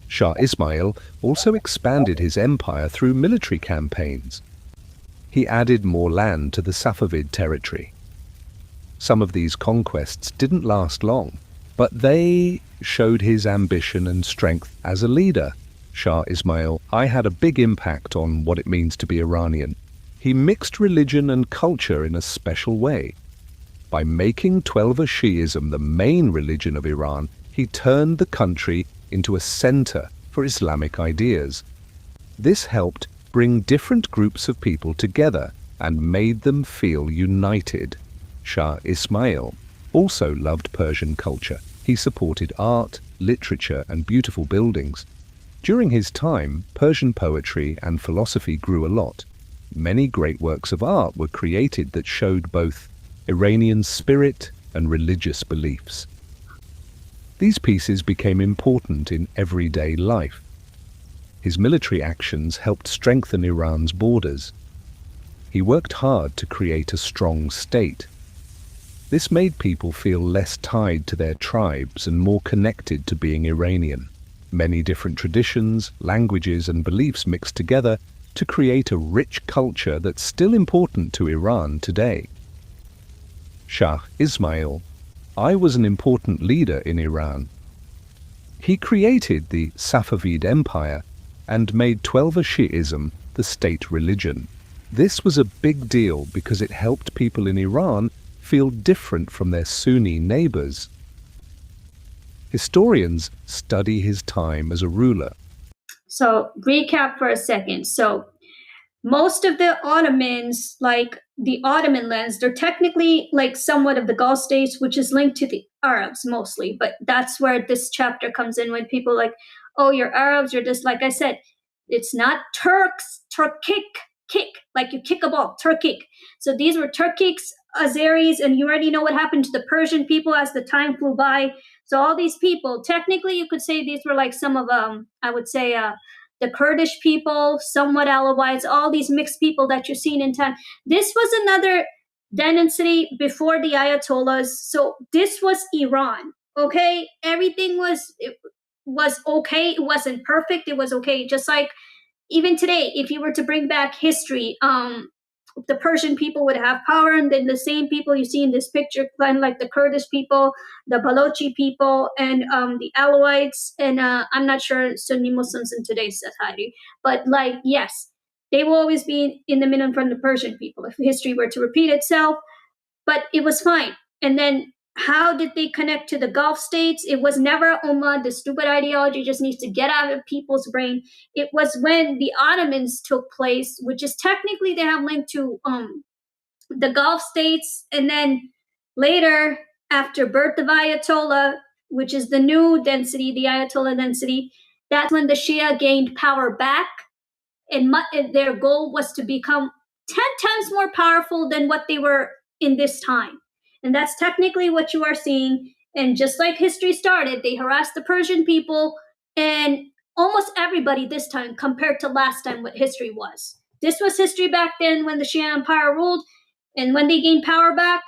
Shah Ismail also expanded his empire through military campaigns. He added more land to the Safavid territory. Some of these conquests didn't last long, but they showed his ambition and strength as a leader. Shah Ismail had a big impact on what it means to be Iranian. He mixed religion and culture in a special way. By making Twelver Shi'ism the main religion of Iran, he turned the country into a center for Islamic ideas. This helped bring different groups of people together and made them feel united. Shah Ismail also loved Persian culture. He supported art, literature, and beautiful buildings. During his time, Persian poetry and philosophy grew a lot. Many great works of art were created that showed both Iranian spirit and religious beliefs. These pieces became important in everyday life. His military actions helped strengthen Iran's borders. He worked hard to create a strong state. This made people feel less tied to their tribes and more connected to being Iranian. Many different traditions, languages, and beliefs mixed together to create a rich culture that's still important to Iran today. Shah Ismail was an important leader in Iran. He created the Safavid Empire and made Twelver Shi'ism the state religion. This was a big deal because it helped people in Iran feel different from their Sunni neighbors. Historians study his time as a ruler. So recap for a second. So most of the Ottomans, like the Ottoman lands, they're technically like somewhat of the Gulf states, which is linked to the Arabs mostly. But that's where this chapter comes in when people like, oh, you're Arabs, you're just, like I said, it's not Turks, Turkic, kick, like you kick a ball, Turkic. So these were Turkics, Azeris, and you already know what happened to the Persian people as the time flew by. So all these people, technically you could say these were like some of, I would say, the Kurdish people, somewhat Alawites, all these mixed people that you're seeing in time. This was another dynasty before the Ayatollahs. So this was Iran, okay? Everything was okay. It wasn't perfect. It was okay. Just like even today, if you were to bring back history, the Persian people would have power, and then the same people you see in this picture, kind of like the Kurdish people, the Balochi people, and the Alawites, and I'm not sure Sunni Muslims in today's society, but like, yes, they will always be in the middle from the Persian people if history were to repeat itself, but it was fine. And then how did they connect to the Gulf states? It was never Ummah. The stupid ideology just needs to get out of people's brain. It was when the Ottomans took place, which is technically they have linked to the Gulf states. And then later, after birth of Ayatollah, which is the new density, the Ayatollah density, that's when the Shia gained power back. And their goal was to become 10 times more powerful than what they were in this time. And that's technically what you are seeing. And just like history started, they harassed the Persian people and almost everybody this time compared to last time what history was. This was history back then when the Shia Empire ruled and when they gained power back.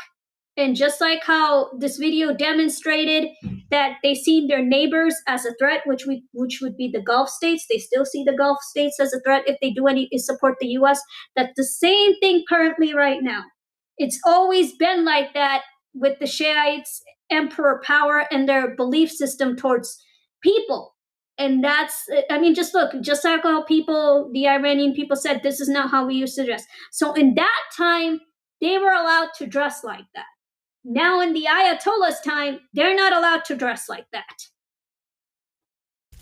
And just like how this video demonstrated that they see their neighbors as a threat, which would be the Gulf states. They still see the Gulf states as a threat if they do any support the U.S. That's the same thing currently right now. It's always been like that with the Shiites, emperor power, and their belief system towards people. And that's, I mean, just look, just like how people, the Iranian people said, this is not how we used to dress. So in that time, they were allowed to dress like that. Now in the Ayatollah's time, they're not allowed to dress like that.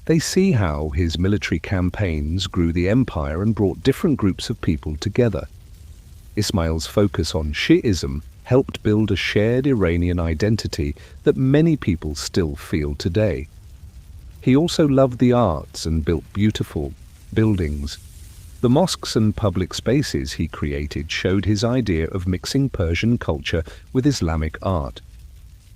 They see how his military campaigns grew the empire and brought different groups of people together. Ismail's focus on Shi'ism helped build a shared Iranian identity that many people still feel today. He also loved the arts and built beautiful buildings. The mosques and public spaces he created showed his idea of mixing Persian culture with Islamic art.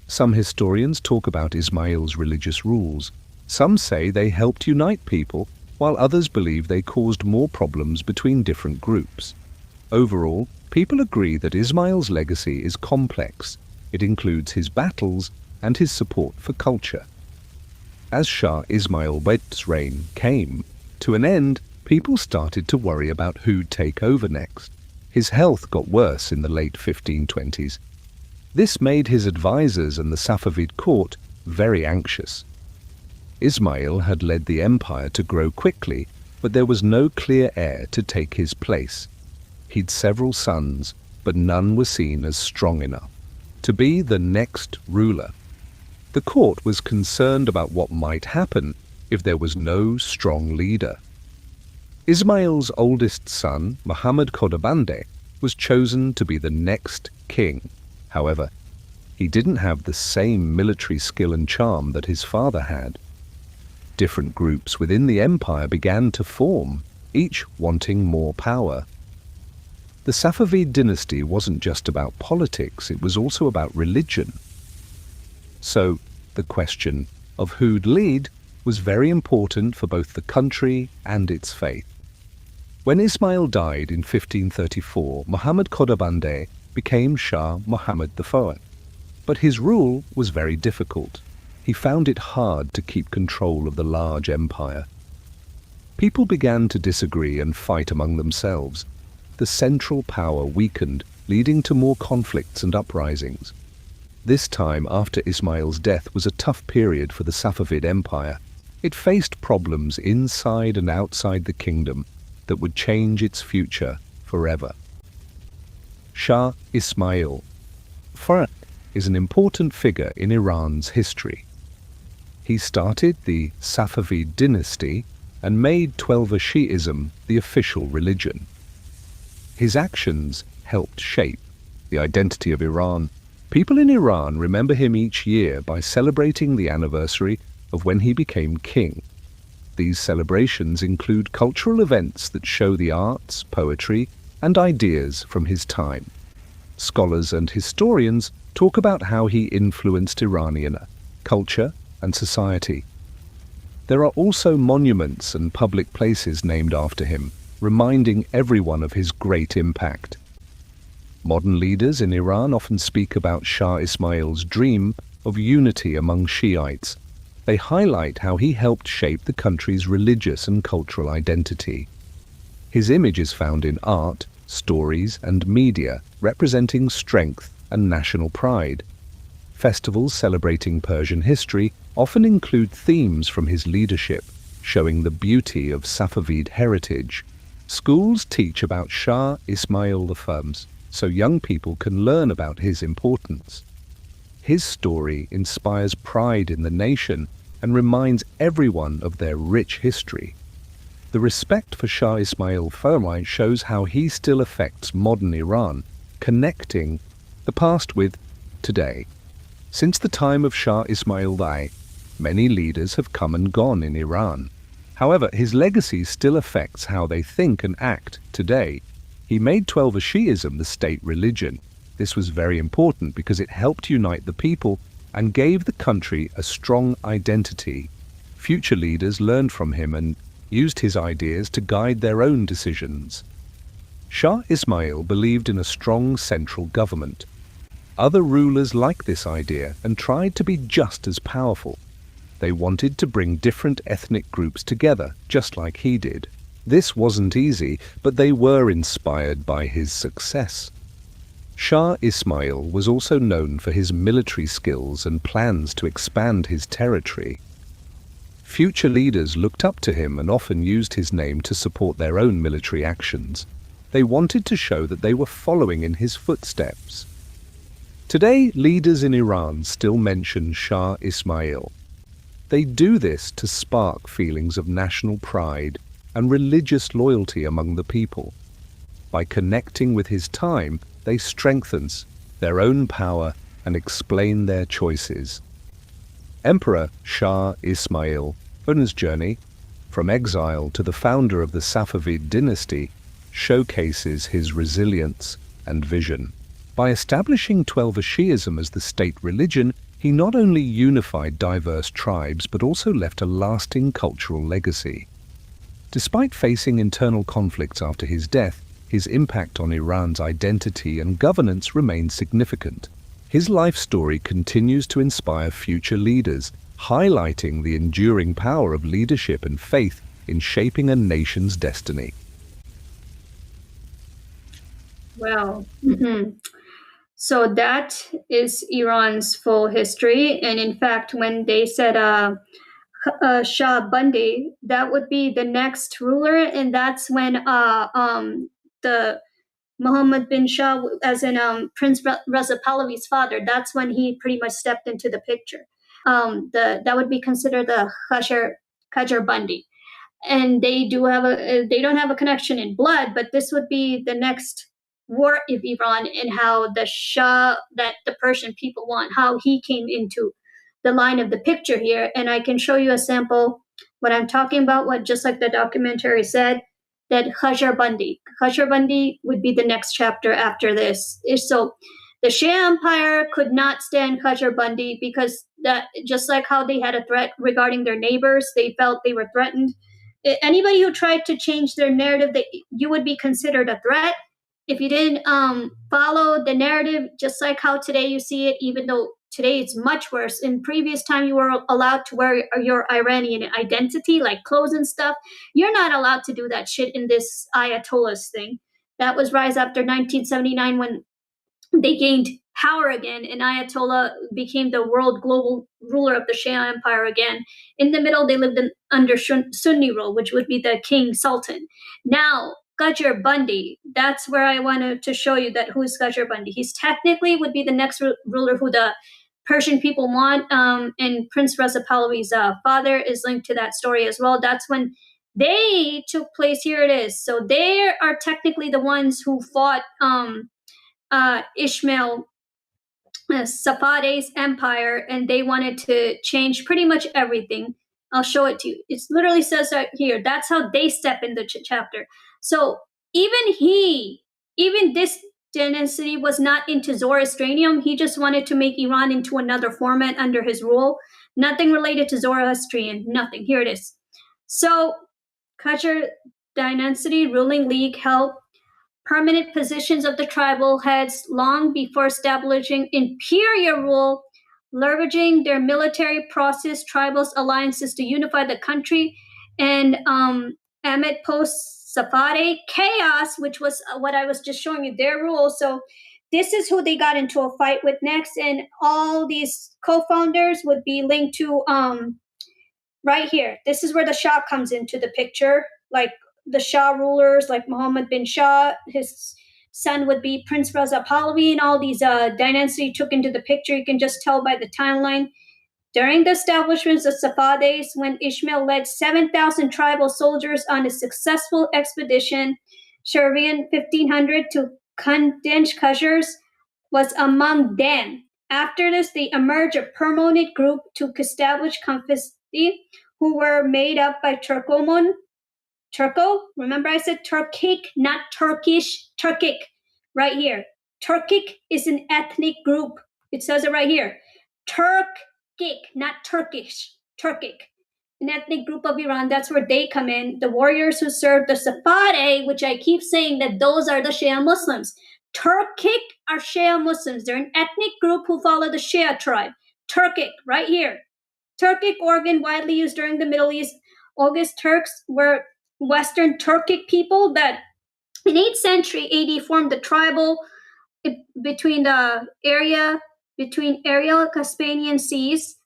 Some historians talk about Ismail's religious rules. Some say they helped unite people, while others believe they caused more problems between different groups. Overall, people agree that Ismail's legacy is complex. It includes his battles and his support for culture. As Shah Ismail Bed's reign came to an end, people started to worry about who'd take over next. His health got worse in the late 1520s. This made his advisors and the Safavid court very anxious. Ismail had led the empire to grow quickly, but there was no clear heir to take his place. He'd several sons, but none were seen as strong enough to be the next ruler. The court was concerned about what might happen if there was no strong leader. Ismail's oldest son, Muhammad Khordadbeh, was chosen to be the next king. However, he didn't have the same military skill and charm that his father had. Different groups within the empire began to form, each wanting more power. The Safavid dynasty wasn't just about politics, it was also about religion. So, the question of who'd lead was very important for both the country and its faith. When Ismail died in 1534, Muhammad Khordadbeh became Shah Muhammad IV. But his rule was very difficult. He found it hard to keep control of the large empire. People began to disagree and fight among themselves. The central power weakened, leading to more conflicts and uprisings. This time after Ismail's death was a tough period for the Safavid Empire. It faced problems inside and outside the kingdom that would change its future forever. Shah Ismail IV is an important figure in Iran's history. He started the Safavid dynasty and made Twelver Shi'ism the official religion. His actions helped shape the identity of Iran. People in Iran remember him each year by celebrating the anniversary of when he became king. These celebrations include cultural events that show the arts, poetry, and ideas from his time. Scholars and historians talk about how he influenced Iranian culture and society. There are also monuments and public places named after him, reminding everyone of his great impact. Modern leaders in Iran often speak about Shah Ismail's dream of unity among Shiites. They highlight how he helped shape the country's religious and cultural identity. His image is found in art, stories, and media, representing strength and national pride. Festivals celebrating Persian history often include themes from his leadership, showing the beauty of Safavid heritage. Schools teach about Shah Ismail I, so young people can learn about his importance. His story inspires pride in the nation and reminds everyone of their rich history. The respect for Shah Ismail I shows how he still affects modern Iran, connecting the past with today. Since the time of Shah Ismail I, many leaders have come and gone in Iran. However, his legacy still affects how they think and act today. He made Twelver Shi'ism the state religion. This was very important because it helped unite the people and gave the country a strong identity. Future leaders learned from him and used his ideas to guide their own decisions. Shah Ismail believed in a strong central government. Other rulers liked this idea and tried to be just as powerful. They wanted to bring different ethnic groups together, just like he did. This wasn't easy, but they were inspired by his success. Shah Ismail was also known for his military skills and plans to expand his territory. Future leaders looked up to him and often used his name to support their own military actions. They wanted to show that they were following in his footsteps. Today, leaders in Iran still mention Shah Ismail. They do this to spark feelings of national pride and religious loyalty among the people. By connecting with his time, they strengthen their own power and explain their choices. Emperor Shah Ismail's journey from exile to the founder of the Safavid dynasty showcases his resilience and vision. By establishing Twelver Shi'ism as the state religion, he not only unified diverse tribes but also left a lasting cultural legacy. Despite facing internal conflicts after his death, his impact on Iran's identity and governance remains significant. His life story continues to inspire future leaders, highlighting the enduring power of leadership and faith in shaping a nation's destiny. Well, so that is Iran's full history. And in fact, when they said Shah Bandi, that would be the next ruler, and that's when the Mohammed bin Shah, as in Prince Reza Pahlavi's father, that's when he pretty much stepped into the picture. That would be considered the Qajar Bandi, and they don't have a connection in blood, but this would be the next war of Iran, and how the Shah that the Persian people want, how he came into the line of the picture here. And I can show you a sample what I'm talking about, what just like the documentary said, that Qajar Bandi would be the next chapter after this. So the Shia Empire could not stand Qajar Bandi, because that, just like how they had a threat regarding their neighbors, they felt they were threatened. Anybody who tried to change their narrative, that you would be considered a threat if you didn't follow the narrative, just like how today you see it, even though today it's much worse. In previous time, you were allowed to wear your Iranian identity, like clothes and stuff. You're not allowed to do that shit in this Ayatollahs thing. That was rise after 1979, when they gained power again, and Ayatollah became the world global ruler of the Shia Empire again. In the middle, they lived under Sunni rule, which would be the king sultan. Now, Qajar Bandi, that's where I wanted to show you that who is Qajar Bandi. He's technically would be the next ruler who the Persian people want, and Prince Reza Pahlavi's father is linked to that story as well. That's when they took place. Here it is. So they are technically the ones who fought Ishmael Safavid's empire, and they wanted to change pretty much everything. I'll show it to you. It literally says right here. That's how they step in the chapter. So even this dynasty was not into Zoroastrianism. He just wanted to make Iran into another format under his rule. Nothing related to Zoroastrian, nothing. Here it is. So Qajar Dynasty ruling league held permanent positions of the tribal heads long before establishing imperial rule, leveraging their military process tribal alliances to unify the country. And amid post-Safavid chaos, which was what I was just showing you, their rule. So this is who they got into a fight with next, and all these co-founders would be linked to right here. This is where the Shah comes into the picture, like the Shah rulers, like Mohammed bin Shah. His son would be Prince Reza Pahlavi, and all these dynasty took into the picture. You can just tell by the timeline. During the establishments of Safavids, when Ishmael led 7,000 tribal soldiers on a successful expedition, Shahrian 1500 to Khandenj Qajars was among them. After this, they emerged a permanent group to establish Confederacy, who were made up by Turco, remember I said Turkic, not Turkish, Turkic, right here. Turkic is an ethnic group. It says it right here. Turkic, not Turkish, Turkic. An ethnic group of Iran, that's where they come in. The warriors who served the Safavid, which I keep saying that those are the Shia Muslims. Turkic are Shia Muslims. They're an ethnic group who follow the Shia tribe. Turkic, right here. Turkic organ widely used during the Middle East. August Turks were Western Turkic people that in 8th century AD formed the tribal between the area between Aral-Caspanian seas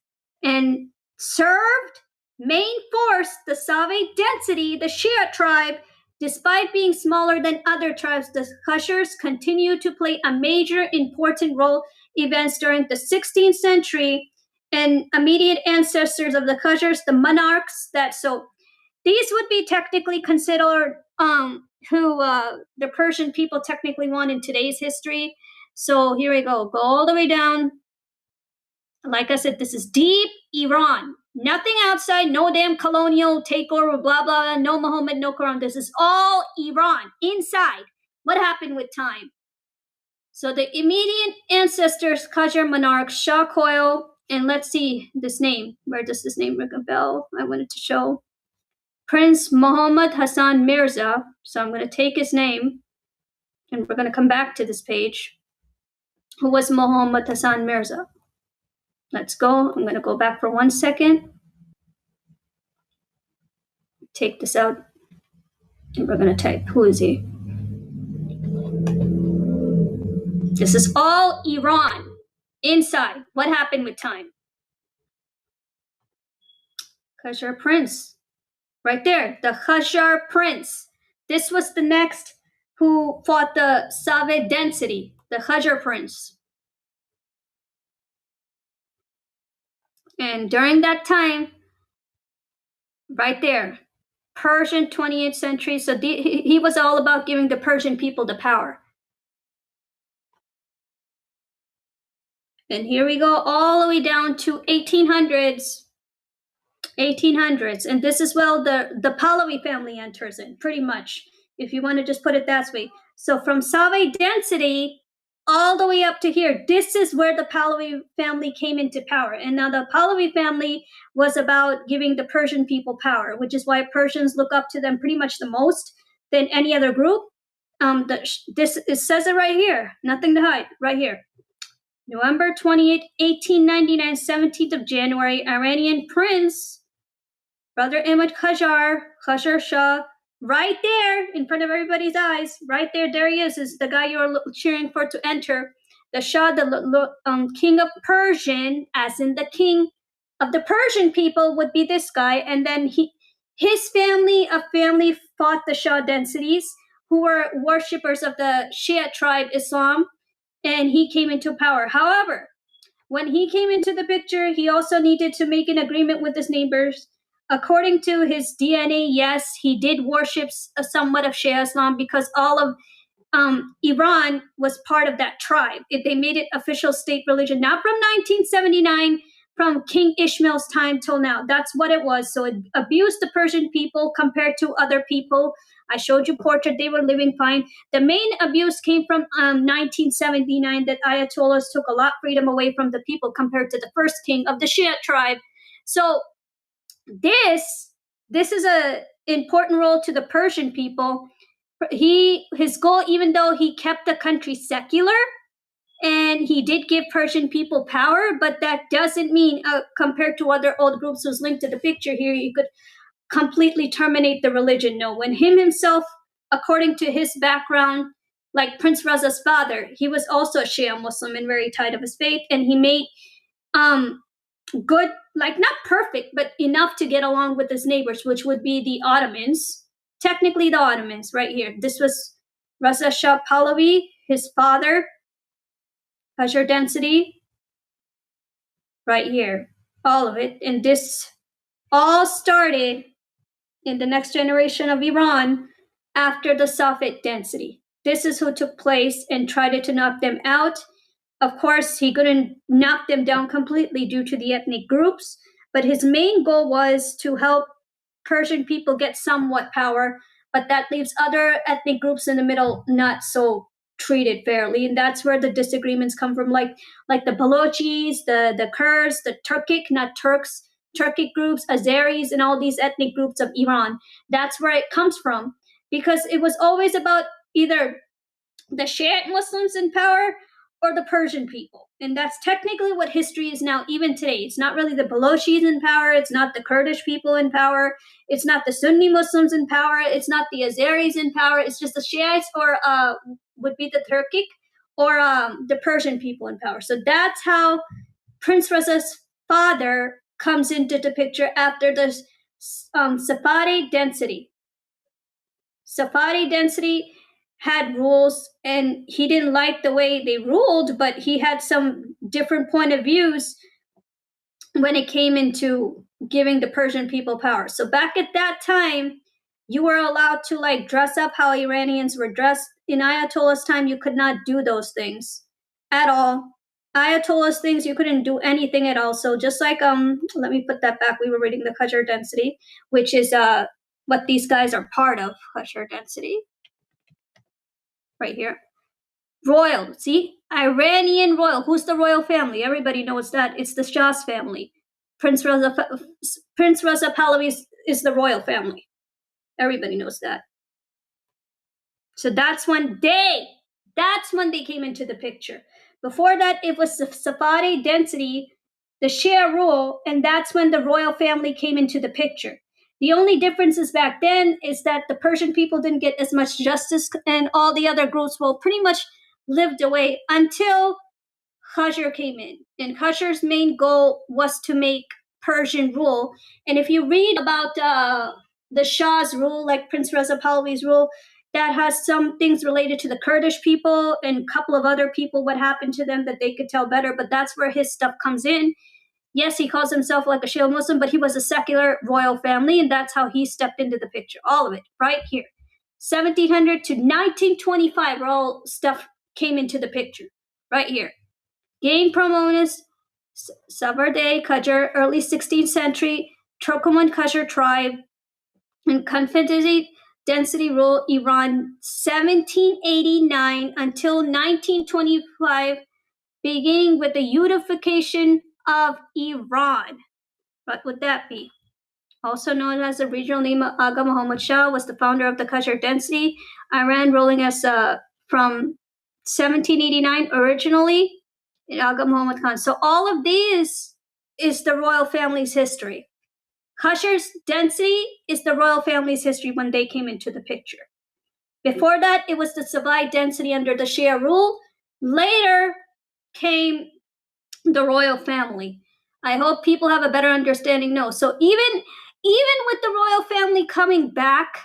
and served main force the Safavid dynasty, the Shia tribe. Despite being smaller than other tribes, the Khazars continue to play a major important role events during the 16th century and immediate ancestors of the Khazars, the monarchs that so these would be technically considered who the Persian people technically want in today's history. So here we go all the way down. Like I said, this is deep Iran. Nothing outside, no damn colonial takeover, blah, blah, blah, no Muhammad, no Quran. This is all Iran. Inside, what happened with time? So the immediate ancestors, Qajar monarch, Shah Koil, and let's see this name. Where does this name ring a bell? I wanted to show. Prince Muhammad Hassan Mirza. So I'm going to take his name, and we're going to come back to this page. Who was Muhammad Hassan Mirza? Let's go. I'm going to go back for 1 second. Take this out. And we're going to type, who is he? This is all Iran. Inside. What happened with time? Qajar Prince. Right there. The Qajar Prince. This was the next who fought the Safavid dynasty. The Qajar Prince. And during that time, right there, Persian 28th century. So he was all about giving the Persian people the power. And here we go all the way down to 1800s. 1800s. And this is well the Pahlavi family enters in, pretty much, if you want to just put it that way. So from Safavid dynasty all the way up to here, this is where the Pahlavi family came into power. And now the Pahlavi family was about giving the Persian people power, which is why Persians look up to them pretty much the most than any other group. It says it right here, nothing to hide, right here. November 28, 1899, 17th of January, Iranian prince, Brother Ahmad Qajar Shah, right there in front of everybody's eyes, right there he is the guy you're cheering for to enter. The Shah, the king of Persian, as in the king of the Persian people would be this guy. And then his family fought the Shah dynasties, who were worshippers of the Shia tribe Islam, and he came into power. However, when he came into the picture, he also needed to make an agreement with his neighbors. According to his DNA, yes, he did worship somewhat of Shia Islam because all of Iran was part of that tribe. They made it official state religion, not from 1979, from King Ishmael's time till now. That's what it was. So it abused the Persian people compared to other people. I showed you portrait, they were living fine. The main abuse came from 1979, that Ayatollahs took a lot of freedom away from the people compared to the first king of the Shia tribe. So this is a important role to the Persian people. His goal, even though he kept the country secular and he did give Persian people power, but that doesn't mean compared to other old groups who's linked to the picture here, you could completely terminate the religion. No, when him himself, according to his background, like Prince Reza's father, he was also a Shia Muslim and very tight of his faith, and he made good, like not perfect, but enough to get along with his neighbors, which would be the Ottomans. Technically the Ottomans, right here. This was Reza Shah Pahlavi, his father, Qajar dynasty, right here. All of it. And this all started in the next generation of Iran after the Safavid dynasty. This is who took place and tried to knock them out. Of course, he couldn't knock them down completely due to the ethnic groups, but his main goal was to help Persian people get somewhat power, but that leaves other ethnic groups in the middle not so treated fairly. And that's where the disagreements come from, like the Balochis, the Kurds, the Turkic, not Turks, Turkic groups, Azeris, and all these ethnic groups of Iran. That's where it comes from, because it was always about either the Shiite Muslims in power or the Persian people. And that's technically what history is now, even today. It's not really the Balochis in power. It's not the Kurdish people in power. It's not the Sunni Muslims in power. It's not the Azeris in power. It's just the Shiites, or would be the Turkic, or the Persian people in power. So that's how Prince Reza's father comes into the picture after the Safavid dynasty. Safavid dynasty had rules, and he didn't like the way they ruled, but he had some different point of views when it came into giving the Persian people power. So back at that time, you were allowed to like dress up how Iranians were dressed. In Ayatollah's time, you could not do those things at all. Ayatollah's things, you couldn't do anything at all. So just like let me put that back. We were reading the Qajar dynasty, which is what these guys are part of, Qajar dynasty. Right here. Royal, see? Iranian royal. Who's the royal family? Everybody knows that. It's the Shah's family. Prince Reza Pahlavi is the royal family. Everybody knows that. So that's when they came into the picture. Before that, it was the Safavid dynasty, the Shia rule, and that's when the royal family came into the picture. The only differences back then is that the Persian people didn't get as much justice, and all the other groups, well, pretty much lived away until Qajar came in. And Qajar's main goal was to make Persian rule. And if you read about the Shah's rule, like Prince Reza Pahlavi's rule, that has some things related to the Kurdish people and a couple of other people, what happened to them that they could tell better. But that's where his stuff comes in. Yes, he calls himself like a Shia Muslim, but he was a secular royal family, and that's how he stepped into the picture. All of it, right here. 1700 to 1925, where all stuff came into the picture, right here. Gain Promonis, Safavid Qajar, early 16th century, Turkoman Qajar tribe, and Confederacy dynasty rule Iran, 1789 until 1925, beginning with the unification of Iran. What would that be? Also known as the regional name of Aga Muhammad Shah, was the founder of the Qajar dynasty. Iran ruling as from 1789 originally, in Aga Muhammad Khan. So all of these is the royal family's history. Qajar's dynasty is the royal family's history when they came into the picture. Before that, it was the Safavid dynasty under the Shia rule. Later came the royal family. I hope people have a better understanding now. So even with the royal family coming back,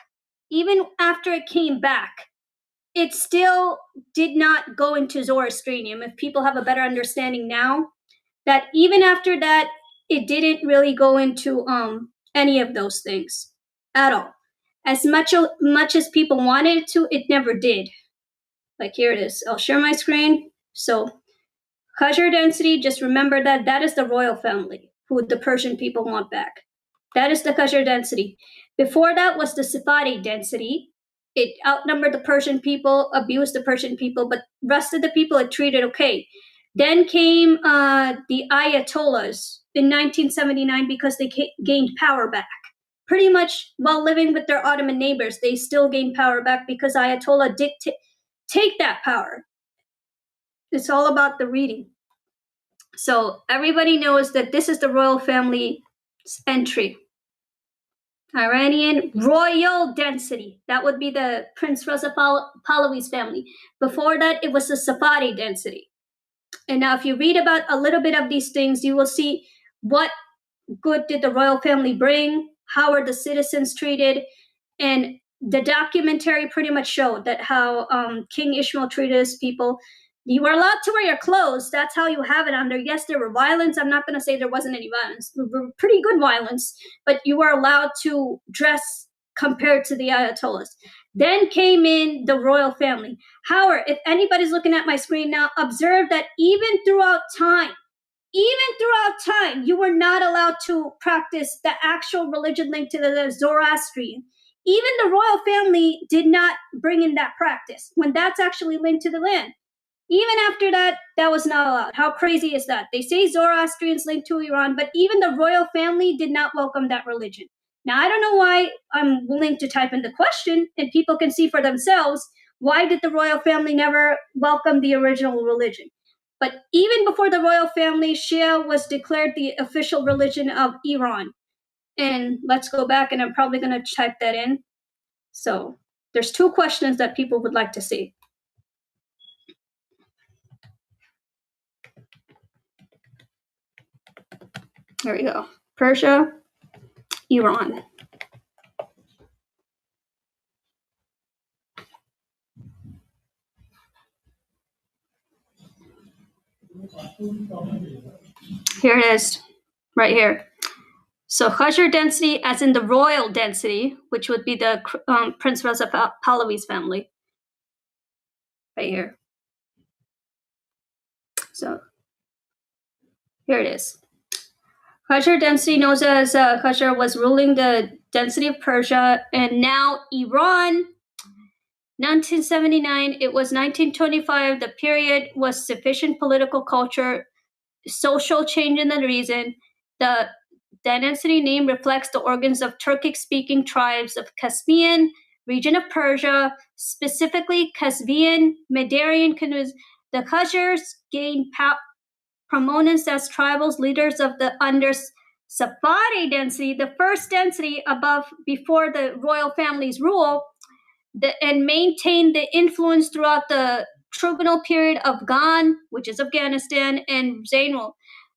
even after it came back, it still did not go into Zoroastrianism. If people have a better understanding now, that even after that, it didn't really go into any of those things at all. As much as people wanted it to, it never did. Like here it is. I'll share my screen. So Qajar dynasty, just remember that is the royal family who the Persian people want back. That is the Qajar dynasty. Before that was the Safavid dynasty. It outnumbered the Persian people, abused the Persian people, but rest of the people it treated okay. Then came the Ayatollahs in 1979 because they gained power back. Pretty much while living with their Ottoman neighbors, they still gained power back because Ayatollah did take that power. It's all about the reading. So everybody knows that this is the royal family's entry. Iranian royal dynasty. That would be the Prince Reza Pahlavi's family. Before that, it was the Safavid dynasty. And now if you read about a little bit of these things, you will see what good did the royal family bring, how are the citizens treated, and the documentary pretty much showed that how King Ishmael treated his people. You were allowed to wear your clothes. That's how you have it under. Yes, there were violence. I'm not going to say there wasn't any violence. There were pretty good violence, but you were allowed to dress compared to the Ayatollahs. Then came in the royal family. However, if anybody's looking at my screen now, observe that even throughout time, you were not allowed to practice the actual religion linked to the Zoroastrian. Even the royal family did not bring in that practice when that's actually linked to the land. Even after that, that was not allowed. How crazy is that? They say Zoroastrians linked to Iran, but even the royal family did not welcome that religion. Now, I don't know why. I'm willing to type in the question, and people can see for themselves, why did the royal family never welcome the original religion? But even before the royal family, Shia was declared the official religion of Iran. And let's go back, and I'm probably going to type that in. So there's two questions that people would like to see. There we go. Persia, Iran. Here it is, right here. So Khazar dynasty, as in the royal dynasty, which would be the Prince Reza Pahlavi's family, right here. So here it is. Khazar dynasty, known as Khazar, was ruling the dynasty of Persia, and now Iran. 1979, it was 1925. The period was sufficient political culture, social change in the region. The dynasty name reflects the origins of Turkic-speaking tribes of Caspian region of Persia, specifically Caspian, Mediterranean Canoes. The Khazars gained prominence as tribal leaders of the under Safavid dynasty, the first dynasty before the royal family's rule, and maintained the influence throughout the tribunal period of Ghan, which is Afghanistan, and Zainul.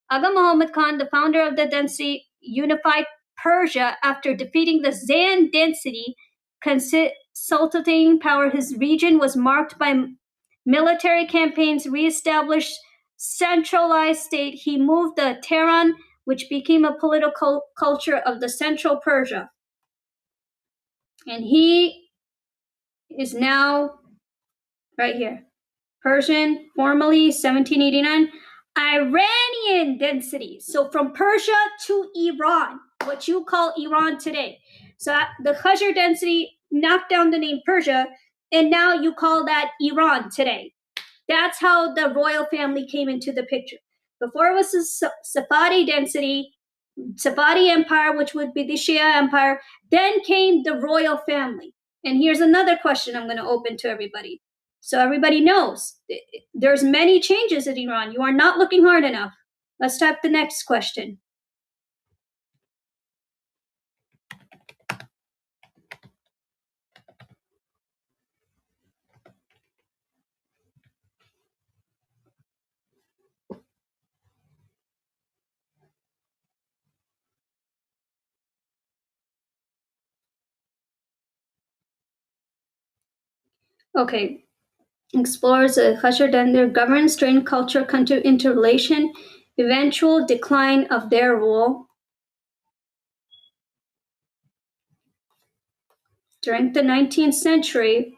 Aga Muhammad Khan, the founder of the dynasty, unified Persia after defeating the Zand dynasty, consolidating power. His region was marked by military campaigns, reestablished centralized state. He moved the Tehran, which became a political culture of the central Persia. And he is now right here. Persian, formerly 1789, Iranian dynasty. So from Persia to Iran, what you call Iran today. So the Khazar dynasty knocked down the name Persia, and now you call that Iran today. That's how the royal family came into the picture. Before it was the Safavid dynasty, Safavid Empire, which would be the Shia Empire. Then came the royal family. And here's another question I'm going to open to everybody. So everybody knows there's many changes in Iran. You are not looking hard enough. Let's type the next question. Okay. Explores the Khazar and their governance, strain, culture, country interrelation, eventual decline of their rule. During the 19th century,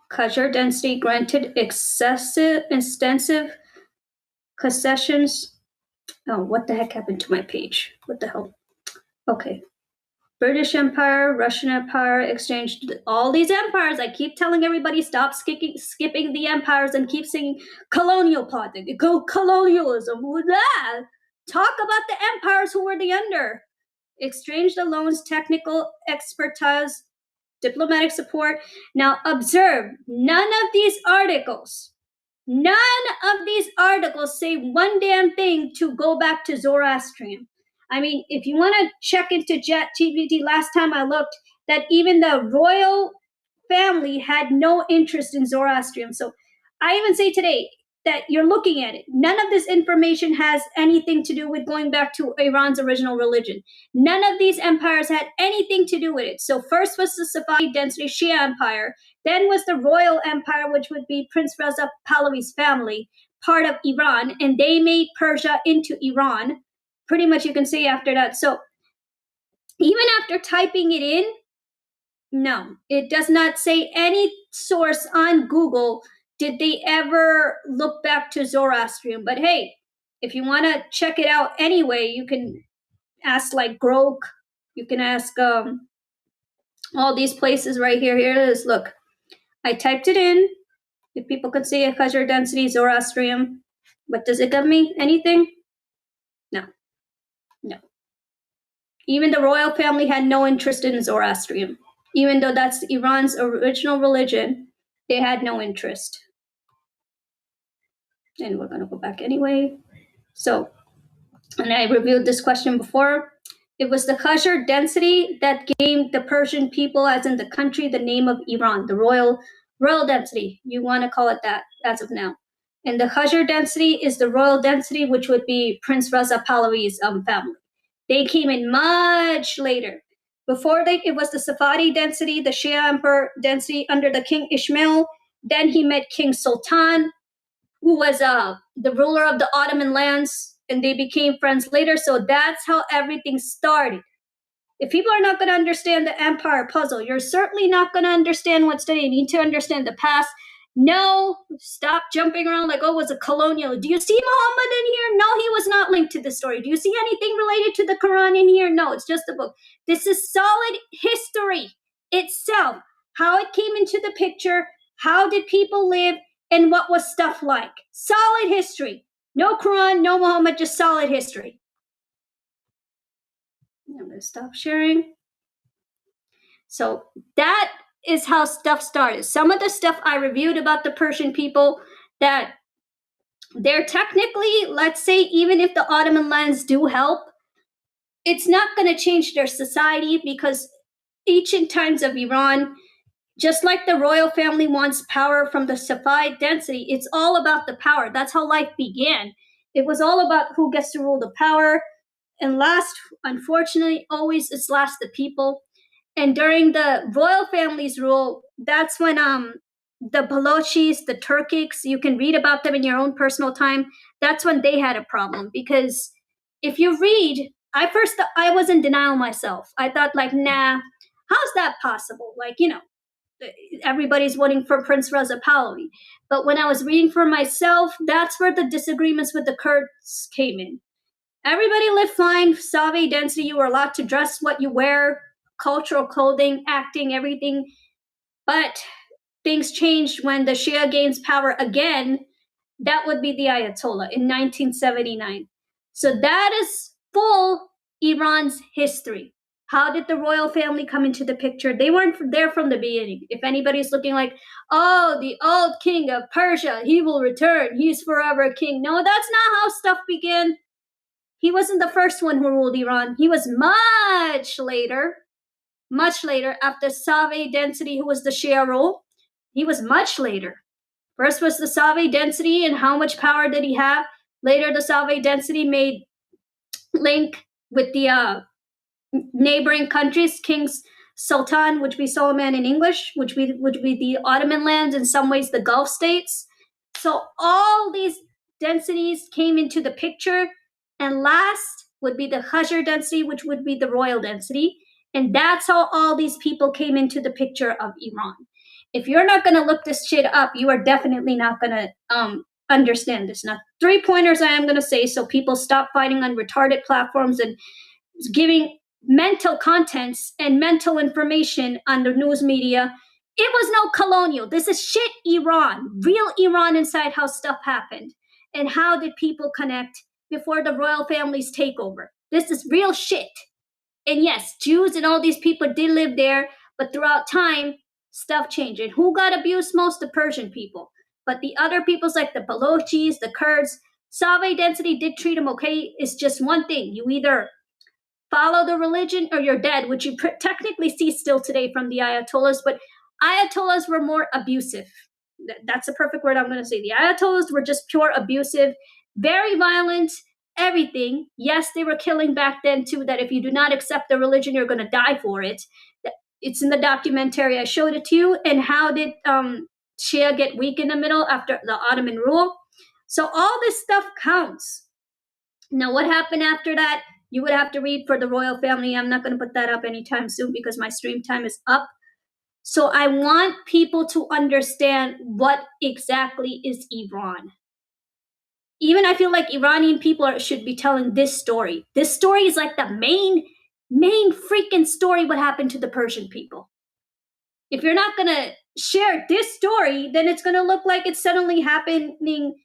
Khazar dynasty granted extensive concessions. Oh, what the heck happened to my page? What the hell? Okay. British Empire, Russian Empire exchanged all these empires. I keep telling everybody stop skipping the empires and keep saying colonial politics, colonialism. Blah. Talk about the empires who were the under. Exchanged the loans, technical expertise, diplomatic support. Now observe, none of these articles say one damn thing to go back to Zoroastrian. I mean, if you want to check into ChatGPT, last time I looked, that even the royal family had no interest in Zoroastrian. So I even say today that you're looking at it. None of this information has anything to do with going back to Iran's original religion. None of these empires had anything to do with it. So first was the Safavid dynasty Shia Empire, then was the royal empire, which would be Prince Reza Pahlavi's family, part of Iran, and they made Persia into Iran. Pretty much you can say after that. So even after typing it in, no, it does not say any source on Google did they ever look back to Zoroastrian. But hey, if you want to check it out anyway, you can ask like Grok, you can ask all these places right here. Here it is. Look, I typed it in. If people could see a Khazar density, Zoroastrian, but does it give me anything? No. No. Even the royal family had no interest in Zoroastrian. Even though that's Iran's original religion, they had no interest. And we're going to go back anyway. So, and I reviewed this question before. It was the Khazar density that gave the Persian people, as in the country, the name of Iran, the royal density. You want to call it that as of now. And the Hajar dynasty is the royal dynasty, which would be Prince Reza Pahlavi's family. They came in much later. Before it was the Safavid dynasty, the Shia Emperor dynasty under the King Ismail. Then he met King Sultan, who was the ruler of the Ottoman lands, and they became friends later. So that's how everything started. If people are not going to understand the empire puzzle, you're certainly not going to understand what's today. You need to understand the past. No, stop jumping around like, oh, it was a colonial. Do you see Muhammad in here? No, he was not linked to the story. Do you see anything related to the Quran in here? No, it's just a book. This is solid history itself. How it came into the picture, how did people live, and what was stuff like. Solid history. No Quran, no Muhammad, just solid history. I'm going to stop sharing. So that is how stuff started. Some of the stuff I reviewed about the Persian people, that they're technically, let's say, even if the Ottoman lands do help, it's not going to change their society, because ancient times of Iran, just like the royal family wants power from the Safavid dynasty, it's all about the power. That's how life began. It was all about who gets to rule the power. And last, unfortunately, always it's last the people. And during the royal family's rule, that's when the Balochis, the Turkics, you can read about them in your own personal time. That's when they had a problem, because if you read, I was in denial myself. I thought like, nah, how's that possible? Like, everybody's voting for Prince Reza Pahlavi. But when I was reading for myself, that's where the disagreements with the Kurds came in. Everybody lived fine. Safavid dynasty, you were allowed to dress what you wear, cultural clothing, acting, everything. But things changed when the Shia gains power again. That would be the Ayatollah in 1979. So that is full Iran's history. How did the royal family come into the picture? They weren't there from the beginning. If anybody's looking like, oh, the old king of Persia, he will return, he's forever king. No, that's not how stuff began. He wasn't the first one who ruled Iran. He was much later after Safavid dynasty, who was the Shia rule. He was much later. First was the Safavid dynasty, and how much power did he have? Later, the Safavid dynasty made link with the neighboring countries, Kings Sultan, which we Solomon in English, which would be the Ottoman lands, in some ways the Gulf states. So all these densities came into the picture, and last would be the Hajar density, which would be the royal density. And that's how all these people came into the picture of Iran. If you're not going to look this shit up, you are definitely not going to understand this. Now, 3 pointers I am going to say, so people stop fighting on retarded platforms and giving mental contents and mental information on the news media. It was no colonial. This is shit Iran, real Iran inside how stuff happened. And how did people connect before the royal family's takeover? This is real shit. And yes, Jews and all these people did live there, but throughout time, stuff changed. And who got abused most? The Persian people. But the other peoples like the Balochis, the Kurds, Safavid density did treat them okay. It's just one thing. You either follow the religion or you're dead, which you technically see still today from the Ayatollahs. But Ayatollahs were more abusive. That's the perfect word I'm going to say. The Ayatollahs were just pure abusive, very violent, everything. Yes, they were killing back then too, that if you do not accept the religion, you're going to die for it. It's in the documentary. I showed it to you. And how did Shia get weak in the middle after the Ottoman rule? So all this stuff counts. Now, what happened after that? You would have to read for the royal family. I'm not going to put that up anytime soon because my stream time is up. So I want people to understand what exactly is Iran. Even I feel like Iranian people should be telling this story. This story is like the main freaking story what happened to the Persian people. If you're not going to share this story, then it's going to look like it's suddenly happening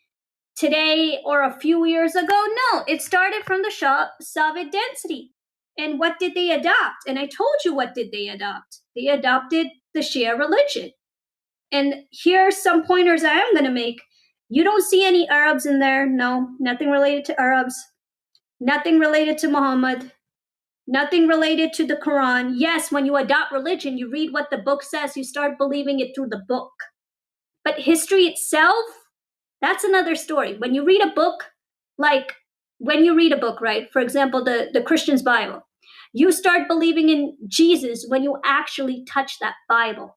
today or a few years ago. No, it started from the Safavid dynasty. And what did they adopt? And I told you what did they adopt. They adopted the Shia religion. And here are some pointers I am going to make. You don't see any Arabs in there. No, nothing related to Arabs. Nothing related to Muhammad. Nothing related to the Quran. Yes, when you adopt religion, you read what the book says. You start believing it through the book. But history itself, That's another story. When you read a book, like when you read a book, right? For example, the Christian's Bible, you start believing in Jesus when you actually touch that Bible.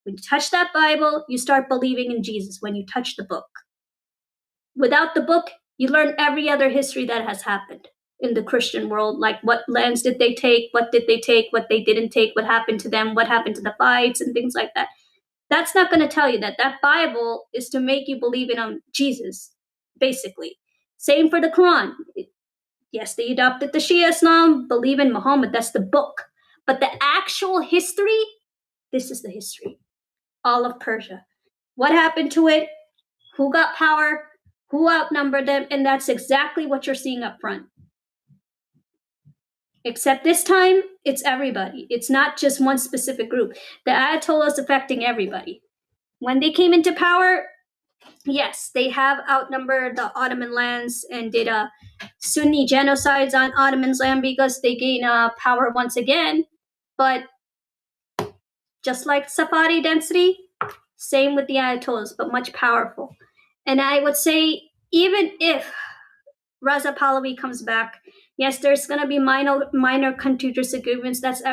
When you touch that Bible, you start believing in Jesus when you touch the book. Without the book, you learn every other history that has happened in the Christian world, like what lands did they take, what did they take, what they didn't take, what happened to them, what happened to the fights, and things like that. That's not going to tell you that. That Bible is to make you believe in Jesus, basically. Same for the Quran. Yes, they adopted the Shia Islam, believe in Muhammad, that's the book. But the actual history, this is the history. All of Persia. What happened to it? Who got power? Who outnumbered them? And that's exactly what you're seeing up front. Except this time, it's everybody. It's not just one specific group. The Ayatollah is affecting everybody. When they came into power, yes, they have outnumbered the Ottoman lands and did Sunni genocides on Ottoman's land because they gained power once again. But just like Safavid dynasty, same with the Ayatollahs, but much powerful. And I would say, even if Raza Pahlavi comes back, yes, there's going to be minor country disagreements. That's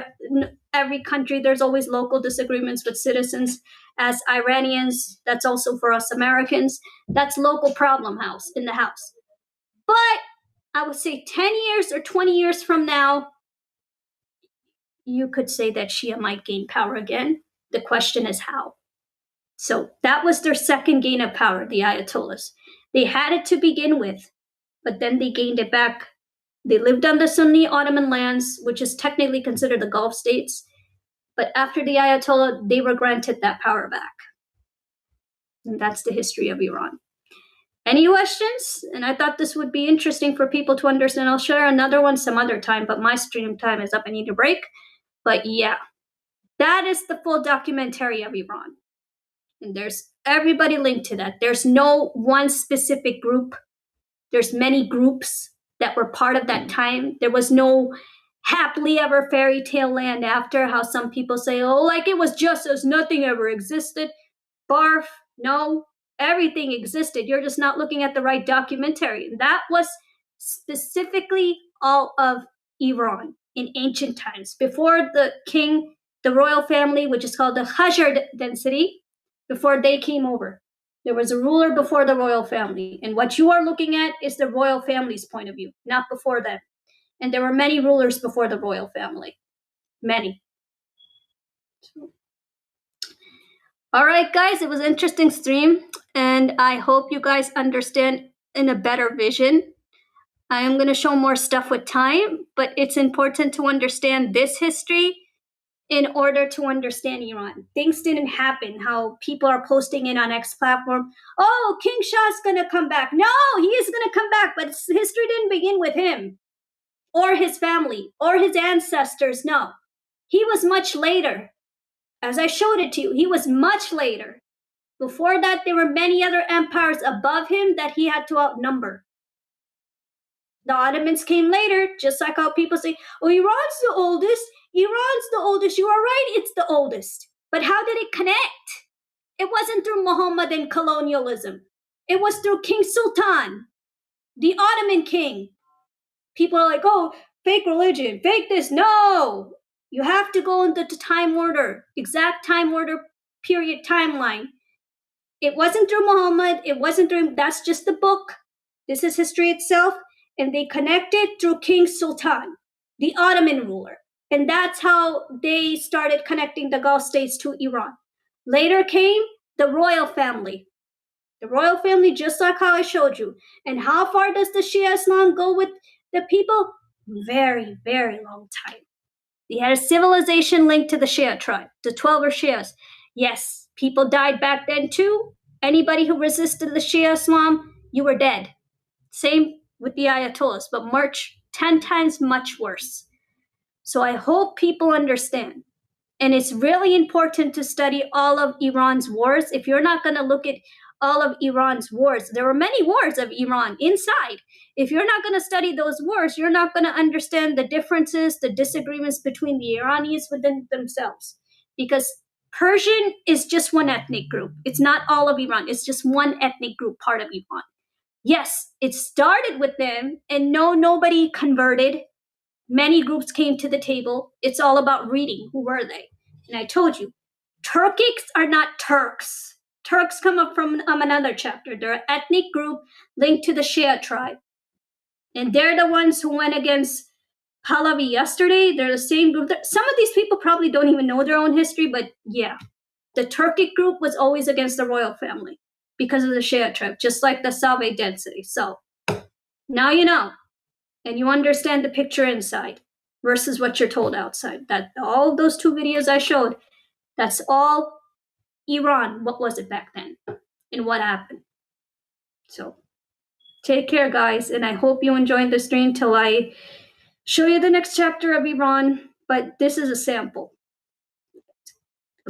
every country. There's always local disagreements with citizens. As Iranians, that's also for us Americans. That's local problem house in the house. But I would say 10 years or 20 years from now, you could say that Shia might gain power again. The question is how. So that was their second gain of power, the Ayatollahs. They had it to begin with, but then they gained it back. They lived on the Sunni Ottoman lands, which is technically considered the Gulf states. But after the Ayatollah, they were granted that power back. And that's the history of Iran. Any questions? And I thought this would be interesting for people to understand. I'll share another one some other time, but my stream time is up. I need a break. But yeah, that is the full documentary of Iran. And there's everybody linked to that. There's no one specific group. There's many groups that were part of that time. There was no happily ever fairy tale land after, how some people say, oh, like it was just as nothing ever existed. Barf, no, everything existed. You're just not looking at the right documentary. And that was specifically all of Iran in ancient times. Before the king, the royal family, which is called the Khazar dynasty, before they came over. There was a ruler before the royal family. And what you are looking at is the royal family's point of view, not before them. And there were many rulers before the royal family. Many. All right, guys, it was an interesting stream. And I hope you guys understand in a better vision. I am going to show more stuff with time, but it's important to understand this history in order to understand Iran. Things didn't happen how people are posting it on X platform. Oh, King Shah's gonna come back. No, he is gonna come back, but history didn't begin with him or his family or his ancestors. No, he was much later. As I showed it to you, he was much later. Before that, there were many other empires above him that he had to outnumber. The Ottomans came later, just like how people say, oh, Iran's the oldest. Iran's the oldest. You are right, it's the oldest. But how did it connect? It wasn't through Muhammadan colonialism. It was through King Sultan, the Ottoman king. People are like, oh, fake religion, fake this. No, you have to go into the time order, exact time order, period, timeline. It wasn't through Muhammad. It wasn't through, that's just the book. This is history itself. And they connected through King Sultan, the Ottoman ruler. And that's how they started connecting the Gulf states to Iran. Later came the royal family. The royal family, just like how I showed you. And how far does the Shia Islam go with the people? Very, very long time. They had a civilization linked to the Shia tribe, the 12 Shias. Yes, people died back then too. Anybody who resisted the Shia Islam, you were dead. Same with the Ayatollahs, but much 10 times much worse. So I hope people understand. And it's really important to study all of Iran's wars. If you're not going to look at all of Iran's wars, there were many wars of Iran inside. If you're not going to study those wars, you're not going to understand the differences, the disagreements between the Iranians within themselves. Because Persian is just one ethnic group. It's not all of Iran. It's just one ethnic group, part of Iran. Yes, it started with them, and no, nobody converted. Many groups came to the table. It's all about reading. Who were they? And I told you, Turkics are not Turks. Turks come up from another chapter. They're an ethnic group linked to the Shia tribe. And they're the ones who went against Pahlavi yesterday. They're the same group. Some of these people probably don't even know their own history, but yeah, the Turkic group was always against the royal family because of the Shia tribe, just like the Safavid density. So now you know, and you understand the picture inside versus what you're told outside. That all those 2 videos I showed, that's all Iran. What was it back then and what happened? So take care, guys, and I hope you enjoyed the stream till I show you the next chapter of Iran. But this is a sample.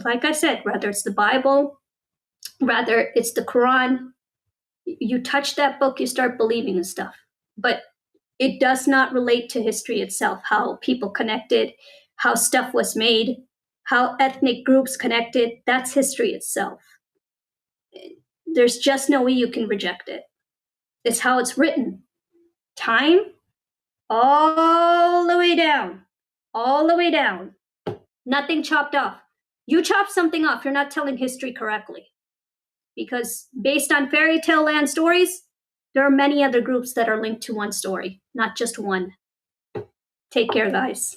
Like I said, whether it's the Bible, whether it's the Quran, you touch that book, you start believing in stuff. But it does not relate to history itself, how people connected, how stuff was made, how ethnic groups connected. That's history itself. There's just no way you can reject it. It's how it's written. Time, all the way down, all the way down. Nothing chopped off. You chop something off, you're not telling history correctly. Because based on fairy tale land stories, there are many other groups that are linked to one story, not just one. Take care, guys.